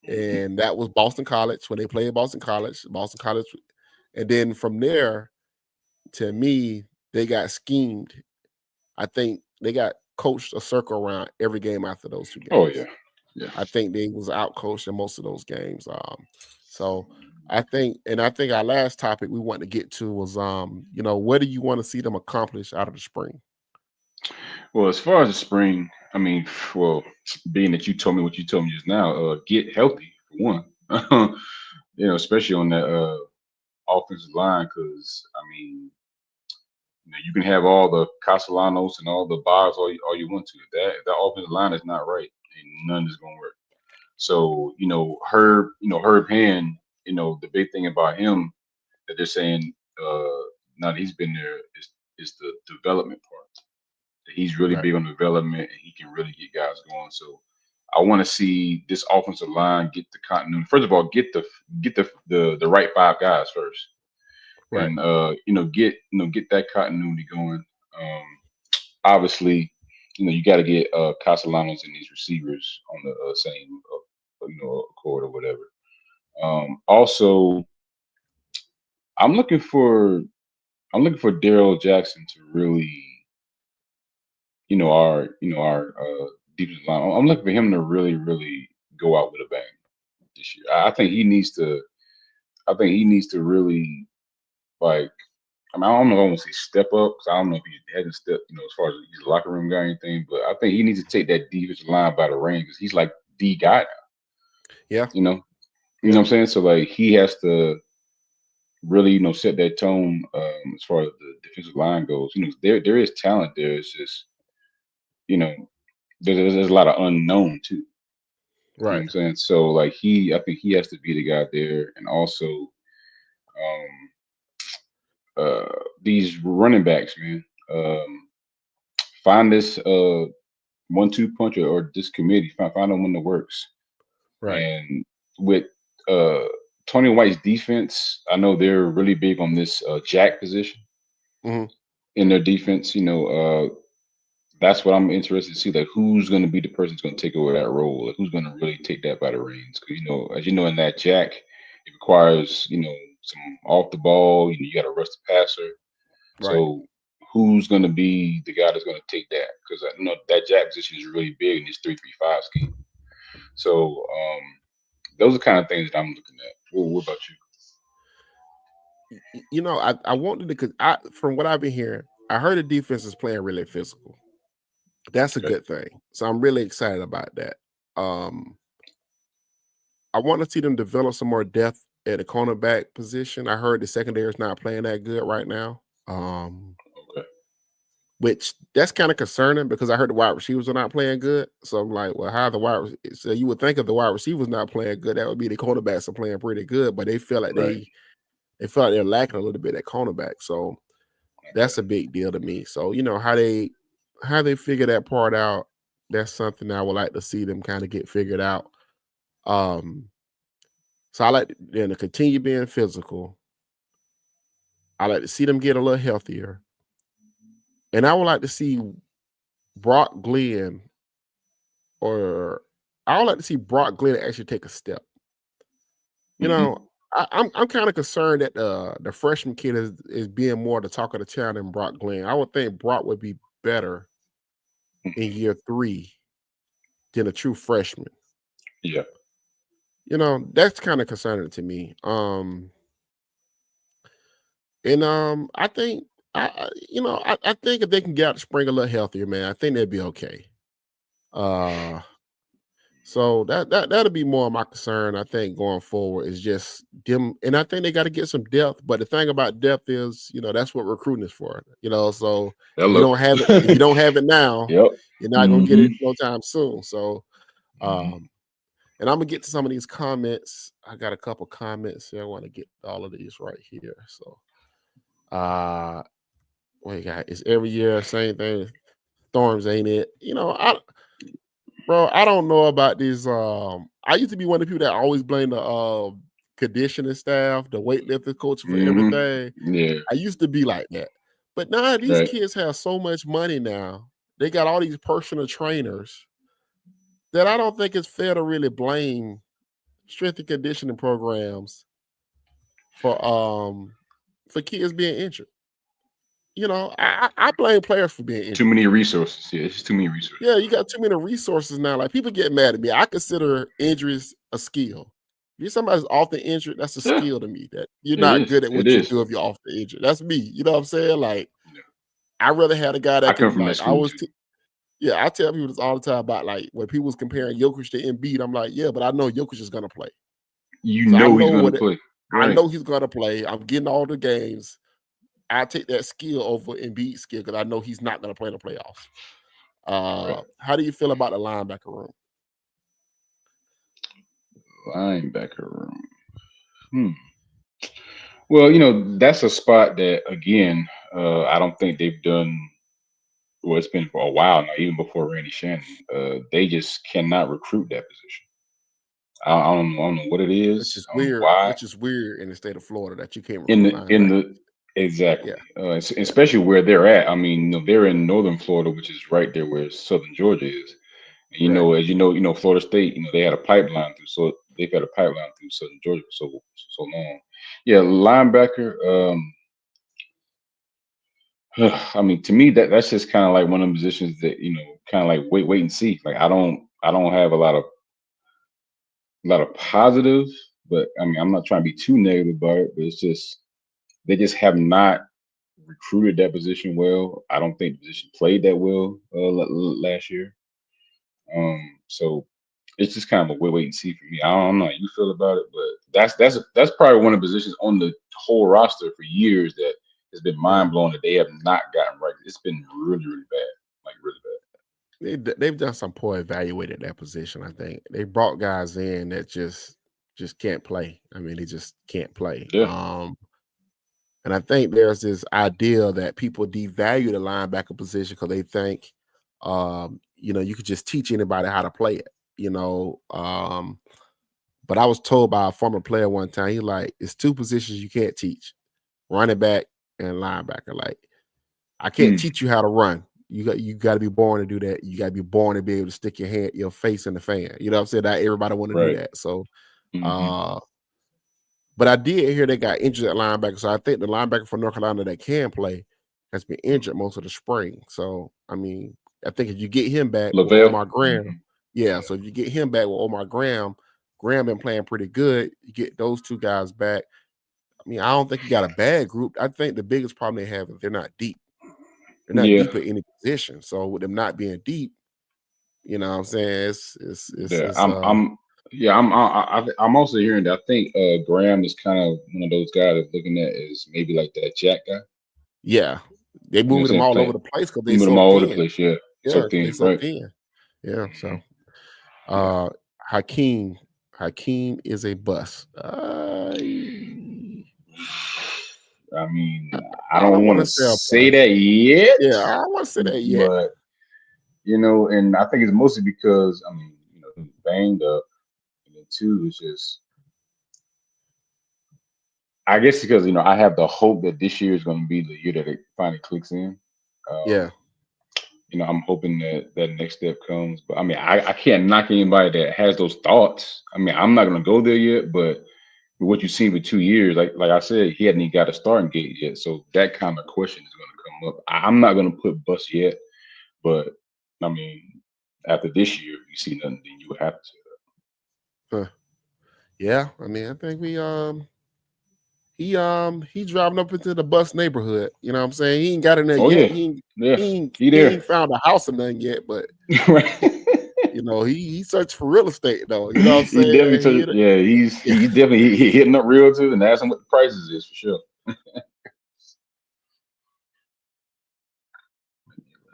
Speaker 2: Mhm.
Speaker 1: And that was Boston College when they played Boston College. Boston College, and then from there, to me, they got schemed. I think they got coached a circle around every game after those 2
Speaker 2: Oh yeah,
Speaker 1: games.
Speaker 2: yeah.
Speaker 1: I think they was out coached in most of those games. So I think our last topic we want to get to was what do you want to see them accomplish out of the spring?
Speaker 2: Well, as far as the spring, well, being that you told me what you told me just now, get healthy for one. Especially on that offensive line, because you can have all the Castellanos and all the bars all you want to. If that offensive line is not right, and none is going to work. So Herb Hand, the big thing about him that they're saying now that he's been there is the development part. He's really
Speaker 1: Right,
Speaker 2: big on development and he can really get guys going. So I want to see this offensive line get the continuity. First of all, get the right 5 guys first,
Speaker 1: right,
Speaker 2: and get that continuity going. Um, Obviously, you got to get Castellanos and these receivers on the same accord or whatever. Also, I'm looking for I'm looking for Daryl Jackson to really our defensive line. I'm looking for him to really, really go out with a bang this year. I think he needs to. I think he needs to really like. I don't know if I want to say step up because I don't know if he hasn't stepped, as far as he's a locker room guy or anything. But I think he needs to take that defensive line by the reins because he's like the guy now.
Speaker 1: yeah,
Speaker 2: You know, you know
Speaker 1: yeah,
Speaker 2: what I'm saying. So like he has to really, set that tone as far as the defensive line goes. There is talent there. It's just you know there's a lot of unknown too. You know what
Speaker 1: right,
Speaker 2: I'm saying? So like I think he has to be the guy there, and also um, these running backs, man. Find this 1-2 puncher or this committee. Find them when it works.
Speaker 1: right.
Speaker 2: And with uh, Tony White's defense, I know they're really big on this jack position
Speaker 1: Mhm.
Speaker 2: in their defense. That's what I'm interested to see. Like, who's going to be the person who's going to take over that role? Like, who's going to really take that by the reins? Because as you know, in that jack, it requires some off the ball. You got to rush the passer.
Speaker 1: Right.
Speaker 2: So, who's going to be the guy that's going to take that? Because I know that jack position is really big in this 3-3-5 scheme. So, those are kind of things that I'm looking at. What about you?
Speaker 1: I wanted to because I from what I've been hearing, I heard the defense is playing really physical. That's a
Speaker 2: Okay.
Speaker 1: good thing. So I'm really excited about that. Um, I want to see them develop some more depth at the cornerback position. I heard the secondary is not playing that good right now.
Speaker 2: Okay.
Speaker 1: Which that's kind of concerning because I heard the wide receivers are not playing good. So I'm like, well, how the so you would think if the wide receivers not playing good, that would be the cornerbacks are playing pretty good, but they feel like
Speaker 2: Right.
Speaker 1: they feel like they're lacking a little bit at cornerback. So
Speaker 2: Okay.
Speaker 1: that's a big deal to me. So how they figure that part out, that's something I would like to see them kind of get figured out. Um, so I like them to continue being physical. I like to see them get a little healthier. And I would like to see Brock Glenn or I would like to see Brock Glenn actually take a step. You know,
Speaker 2: Hmm.
Speaker 1: I'm kind of concerned that the freshman kid is being more the talk of the town than Brock Glenn. I would think Brock would be better in
Speaker 2: Hmm.
Speaker 1: year 3. than a true freshman.
Speaker 2: Yeah.
Speaker 1: That's kind of concerning to me. And I think I think if they can get out the spring a little healthier, man, I think they'd be okay. Uh, so that'll be more of my concern. I think going forward is just them, and I think they got to get some depth. But the thing about depth is, that's what recruiting is for. So
Speaker 2: Hello.
Speaker 1: if you don't have it now,
Speaker 2: Yep.
Speaker 1: you're not gonna get
Speaker 2: Hmm.
Speaker 1: it no time soon. So,
Speaker 2: Hmm.
Speaker 1: um, and I'm gonna get to some of these comments. I got a couple comments here. I want to get all of these right here. So, uh, what you got? It's every year same thing. Storms ain't it? I don't know about these. I used to be one of the people that always blame the conditioning staff, the weightlifting coach for
Speaker 2: Hmm.
Speaker 1: everything.
Speaker 2: Yeah.
Speaker 1: I used to be like that, but now these
Speaker 2: Right.
Speaker 1: kids have so much money now. They got all these personal trainers that I don't think it's fair to really blame strength and conditioning programs for for kids being injured. I blame players for being
Speaker 2: Too
Speaker 1: injured.
Speaker 2: many resources. Yeah, it's just too many resources.
Speaker 1: Yeah, you got too many resources now. Like people get mad at me. I consider injuries a skill. If you're somebody's often injured, that's a
Speaker 2: Yeah,
Speaker 1: skill to me. That you're
Speaker 2: it
Speaker 1: not
Speaker 2: is.
Speaker 1: good at
Speaker 2: It
Speaker 1: what you
Speaker 2: is.
Speaker 1: do if you're often injured. That's me. You know what I'm saying? Like
Speaker 2: Yeah.
Speaker 1: I rather had a guy
Speaker 2: I
Speaker 1: that
Speaker 2: come
Speaker 1: can
Speaker 2: from that
Speaker 1: like I
Speaker 2: school
Speaker 1: was.
Speaker 2: too.
Speaker 1: Yeah, I tell people this all the time about like when people was comparing Jokic to Embiid. I'm like, yeah, but I know Jokic is gonna play,
Speaker 2: You
Speaker 1: so I
Speaker 2: know
Speaker 1: know
Speaker 2: he's going
Speaker 1: what
Speaker 2: to
Speaker 1: it.
Speaker 2: play.
Speaker 1: I
Speaker 2: Right.
Speaker 1: know he's gonna play. I'm getting all the games. I take that skill over Embiid skill because I know he's not gonna play in the playoffs.
Speaker 2: Right.
Speaker 1: How do you feel about the linebacker room?
Speaker 2: Linebacker room. Hmm. Well, that's a spot that again, I don't think they've done. Well, it's been for a while now, even before Randy Shannon. They just cannot recruit that position. I don't know what it
Speaker 1: Which
Speaker 2: is.
Speaker 1: is
Speaker 2: I don't know
Speaker 1: weird
Speaker 2: why.
Speaker 1: which is weird in the state of Florida that you can't
Speaker 2: In
Speaker 1: recruit
Speaker 2: the
Speaker 1: linebackers.
Speaker 2: exactly,
Speaker 1: Yeah, yeah,
Speaker 2: especially where they're at. I mean, they're in northern Florida, which is right there where southern Georgia is. And,
Speaker 1: right.
Speaker 2: as Florida State, they had a pipeline through, so they've had a pipeline through southern Georgia for so long. Yeah, linebacker. I mean, to me, that's just kind of like one of the positions that kind of like wait and see. Like I don't have a lot of positive, but I mean, I'm not trying to be too negative about it. But it's just they just have not recruited that position well. I don't think the position played that well last year. So it's just kind of a wait and see for me. I don't know how you feel about it, but that's probably one of the positions on the whole roster for years that has been
Speaker 1: Yeah,
Speaker 2: mind blowing that they have not gotten right. It's been really really bad, like really
Speaker 1: they've done some poor evaluating that position. I think they brought guys in that just can't play. I mean, they just can't play.
Speaker 2: bad. Yeah.
Speaker 1: And I think there's this idea that people devalue the linebacker position because they think, you could just teach anybody how to play it. You know, but I was told by a former player one time, he like, it's two positions you can't teach: running back and linebacker. Like, I can't
Speaker 2: Hmm.
Speaker 1: teach you how to run. You got to be born to do that. You got to be born to be able to stick your face in the fan. You know what I'm saying? Not everybody want to do
Speaker 2: Right.
Speaker 1: that. So,
Speaker 2: Hmm.
Speaker 1: uh, but I did hear they got injured at linebacker. So I think the linebacker for North Carolina that can play has been injured most of the spring. So I mean, I think if you get him back with
Speaker 2: Lavelle.
Speaker 1: Omar Graham,
Speaker 2: Hmm.
Speaker 1: yeah.
Speaker 2: Yeah.
Speaker 1: So if you get him back with Omar Graham, Graham been playing pretty good. You get those two guys back. I mean, I don't think you got a bad group. I think the biggest problem they have is they're not deep. They're not
Speaker 2: Yeah.
Speaker 1: deep at any position. So with them not being deep, what I'm saying,
Speaker 2: Yeah. I'm also hearing that I think Graham is kind of one of those guys that's looking at as maybe like that Jack guy.
Speaker 1: yeah. They
Speaker 2: You know what I'm
Speaker 1: moving them
Speaker 2: saying?
Speaker 1: all over
Speaker 2: Playing
Speaker 1: the place because they
Speaker 2: moving them
Speaker 1: so
Speaker 2: all over the
Speaker 1: thin.
Speaker 2: place. Yeah.
Speaker 1: Yeah,
Speaker 2: So
Speaker 1: because they
Speaker 2: thin.
Speaker 1: so
Speaker 2: Right.
Speaker 1: thin. Yeah. So
Speaker 2: Hmm. Yeah.
Speaker 1: uh Hakeem. Hakeem is a bust.
Speaker 2: I mean, I
Speaker 1: I don't
Speaker 2: don't
Speaker 1: want
Speaker 2: want
Speaker 1: to
Speaker 2: to
Speaker 1: say a
Speaker 2: say
Speaker 1: bust.
Speaker 2: that yet,
Speaker 1: Yeah, I don't want to say that yet.
Speaker 2: but and I think it's mostly because I mean, he was banged up, and then two, it's just I guess because I have the hope that this year is going to be the year that it finally clicks in. Um,
Speaker 1: Yeah,
Speaker 2: I'm hoping that that next step comes, but I mean, I can't knock anybody that has those thoughts. I mean, I'm not going to go there yet, but what you've seen with 2 years, like I said, he hadn't even got a starting gate yet, so that kind of question is going to come up. I'm not going to put bust yet, but I mean, after this year, if you see nothing, then you would have to say
Speaker 1: Huh. Yeah, I mean, I think he driving up into the bus neighborhood. You know what I'm saying? He ain't got in there
Speaker 2: that. Oh
Speaker 1: yet.
Speaker 2: yeah, yeah, he
Speaker 1: He
Speaker 2: there.
Speaker 1: ain't found a house or nothing yet, but
Speaker 2: Right.
Speaker 1: he searched for real estate though. You know what I'm
Speaker 2: He definitely
Speaker 1: saying?
Speaker 2: took. Yeah,
Speaker 1: Yeah.
Speaker 2: he's definitely hitting up realtors and asking what the prices is for sure.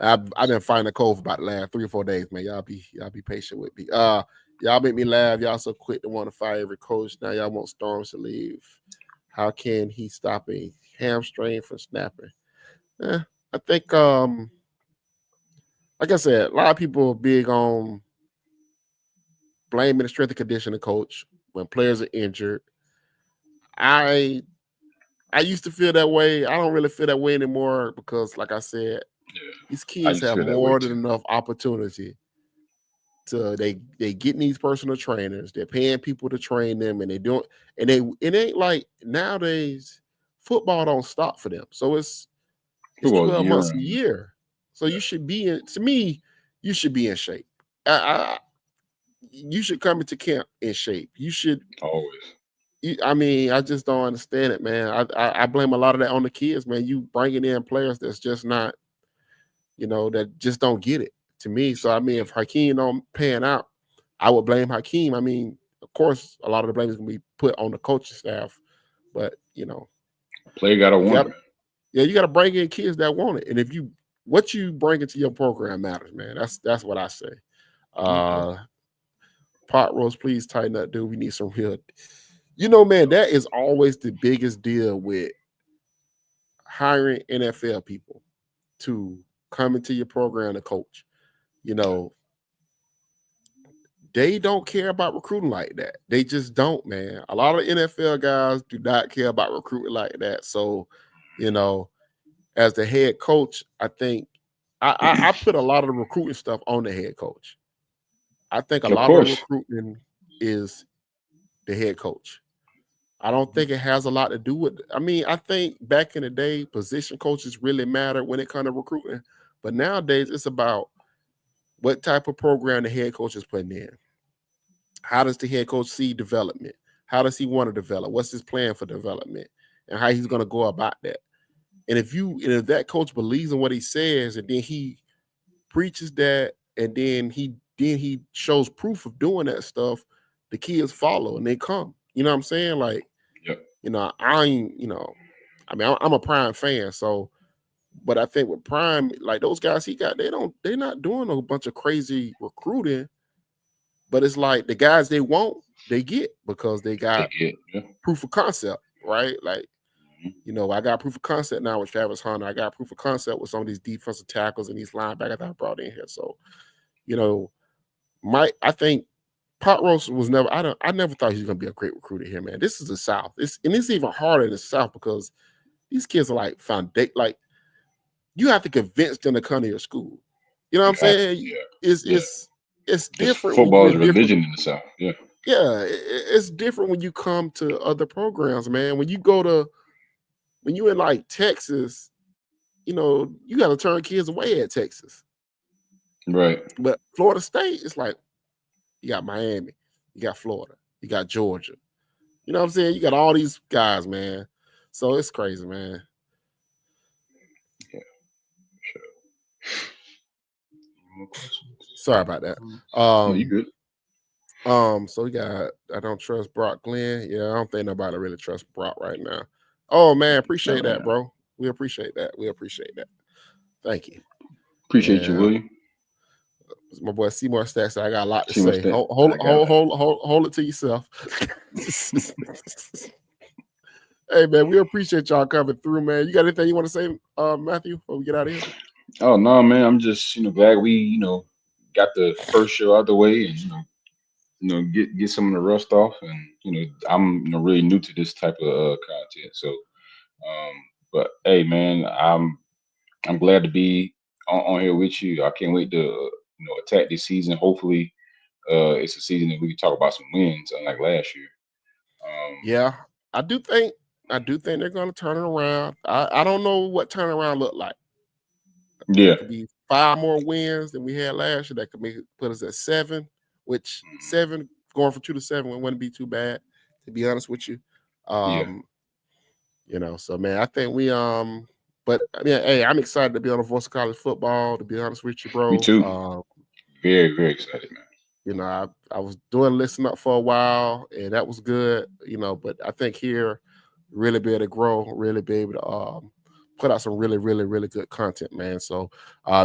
Speaker 1: I've been finding a cold for about the last 3 or 4 days, man. Y'all be patient with me. Y'all make me laugh. Y'all so quick to want to fire every coach. Now y'all want Storms to leave. How can he stop a hamstring from snapping? Eh, I think like I said, a lot of people are big on blaming the strength and conditioning coach when players are injured. I I used to feel that way. I don't really feel that way anymore because, like I said,
Speaker 2: Yeah,
Speaker 1: these
Speaker 2: I
Speaker 1: kids
Speaker 2: used to
Speaker 1: have
Speaker 2: feel that way
Speaker 1: more than
Speaker 2: too.
Speaker 1: enough opportunity to they getting these personal trainers. They're paying people to train them, and they don't. And they it ain't like nowadays football don't stop for them. So it's
Speaker 2: Football is
Speaker 1: 12 months
Speaker 2: year
Speaker 1: a
Speaker 2: round.
Speaker 1: year. So
Speaker 2: Yeah,
Speaker 1: you should be in. To me, you should be in shape. You should come into camp in shape. You should.
Speaker 2: always.
Speaker 1: I mean, I just don't understand it, man. I blame a lot of that on the kids, man. You bringing in players that's just not, that just don't get it to me. So I mean, if Hakeem don't pan out, I would blame Hakeem. I mean, of course, a lot of the blame is gonna be put on the coaching staff, but
Speaker 2: Player gotta
Speaker 1: you
Speaker 2: want
Speaker 1: got
Speaker 2: it, man.
Speaker 1: yeah, you got to bring in kids that want it. And if you what you bring into your program matters, man. That's what I say.
Speaker 2: Yeah,
Speaker 1: Uh
Speaker 2: definitely.
Speaker 1: Pot roast, please tighten up, dude. We need some real. Man, that is always the biggest deal with hiring NFL people to come into your program to coach. You know, they don't care about recruiting like that. They just don't, man. A lot of NFL guys do not care about recruiting like that. So, you know, as the head coach, I think I put a lot of the recruiting stuff on the head coach. I think a
Speaker 2: Of
Speaker 1: lot of the
Speaker 2: course.
Speaker 1: recruiting is the head coach. I don't think it has a lot to do with. I mean, I think back in the day, position coaches really mattered when it comes to recruiting, but nowadays it's about what type of program the head coach is putting in. How does the head coach see development? How does he want to develop? What's his plan for development, and how he's going to go about that? And if that coach believes in what he says, and then he preaches that, and then he shows proof of doing that stuff, the kids follow and they come. You know what I'm saying? Like,
Speaker 2: Yep.
Speaker 1: I ain't, I mean, I'm a Prime fan, so but I think with Prime, like those guys he got, they're not doing a bunch of crazy recruiting, but it's like the guys they want, they get because they
Speaker 2: They
Speaker 1: got
Speaker 2: get. Yeah.
Speaker 1: proof of concept, right? Like,
Speaker 2: Mhm.
Speaker 1: I got proof of concept now with Travis Hunter. I got proof of concept with some of these defensive tackles and these linebackers that I brought in here. So, you know, I think Pot Roast was never. I never thought he was gonna be a great recruiter here, man. This is the South. It's even harder in the South because these kids are like like you have to convince them to come to your school. You know what
Speaker 2: You
Speaker 1: I'm
Speaker 2: have to.
Speaker 1: saying?
Speaker 2: Yeah.
Speaker 1: It's
Speaker 2: Yeah.
Speaker 1: it's it's
Speaker 2: Because
Speaker 1: different when you
Speaker 2: football is
Speaker 1: in different.
Speaker 2: religion in the South. Yeah.
Speaker 1: Yeah, it's different when you come to other programs, man. When you in like Texas, you got to turn kids away at Texas.
Speaker 2: Right.
Speaker 1: But Florida State, it's like you got Miami, you got Florida, you got Georgia. You know what I'm saying? You got all these guys, man. So it's crazy, man.
Speaker 2: Yeah. Sure. Any more questions?
Speaker 1: Sorry about that.
Speaker 2: No, you
Speaker 1: Um,
Speaker 2: good.
Speaker 1: so we got I don't trust Brock Glenn. Yeah, I don't think nobody really trusts Brock right now. Oh man,
Speaker 2: Not
Speaker 1: appreciate
Speaker 2: right
Speaker 1: that,
Speaker 2: now.
Speaker 1: bro. We appreciate that. We appreciate that. Thank you.
Speaker 2: Appreciate you,
Speaker 1: Yeah,
Speaker 2: William.
Speaker 1: my boy Seymour Stacks said I got a lot to
Speaker 2: See what's
Speaker 1: say.
Speaker 2: that.
Speaker 1: Hold,
Speaker 2: I got.
Speaker 1: hold it to yourself. Hey man, we appreciate y'all coming through, man. You got anything you want to say, Matthew, before we get out of here?
Speaker 2: Oh no, man. I'm just glad we got the first show out the way and get some of the rust off and I'm really new to this type of content. So but hey man, I'm glad to be on here with you. I can't wait to attack this season. Hopefully, it's a season that we can talk about some wins, unlike last year.
Speaker 1: Yeah, I do think I do think they're going to turn it around. I don't know what turnaround look like. I think
Speaker 2: Yeah,
Speaker 1: it could be 5 more wins than we had last year, that could put us at 7, which 7 going from 2 to 7 wouldn't be too bad, to be honest with you.
Speaker 2: Yeah.
Speaker 1: So man, I think we but I mean, hey, I'm excited to be on the voice of college football, to be honest with you,
Speaker 2: Me
Speaker 1: bro.
Speaker 2: too. Very, very excited, man.
Speaker 1: I was doing listen up for a while, and that was good, but I think here really be able to grow, really be able to put out some really, really, really good content, man. So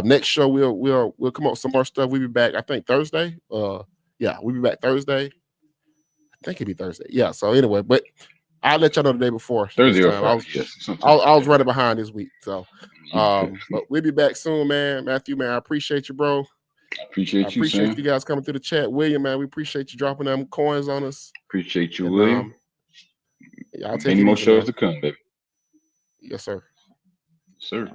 Speaker 1: next show we'll come up with some more stuff. We'll be back, I think Thursday. Yeah, we'll be back Thursday. I think it'll be Thursday. Yeah. So anyway, but I'll let y'all know the day before this
Speaker 2: Thursday or
Speaker 1: time.
Speaker 2: Friday, yes.
Speaker 1: I was running behind this week. So
Speaker 2: Yeah.
Speaker 1: but we'll be back soon, man. Matthew, man, I appreciate you, bro.
Speaker 2: I
Speaker 1: I
Speaker 2: appreciate you,
Speaker 1: appreciate
Speaker 2: Sam.
Speaker 1: you guys coming through the chat. William, man, we appreciate you dropping them coins on us.
Speaker 2: Appreciate you,
Speaker 1: And
Speaker 2: William.
Speaker 1: y'all take
Speaker 2: Many
Speaker 1: it
Speaker 2: more
Speaker 1: easy,
Speaker 2: shows
Speaker 1: man.
Speaker 2: to come, baby.
Speaker 1: Yes, sir.
Speaker 2: Sir.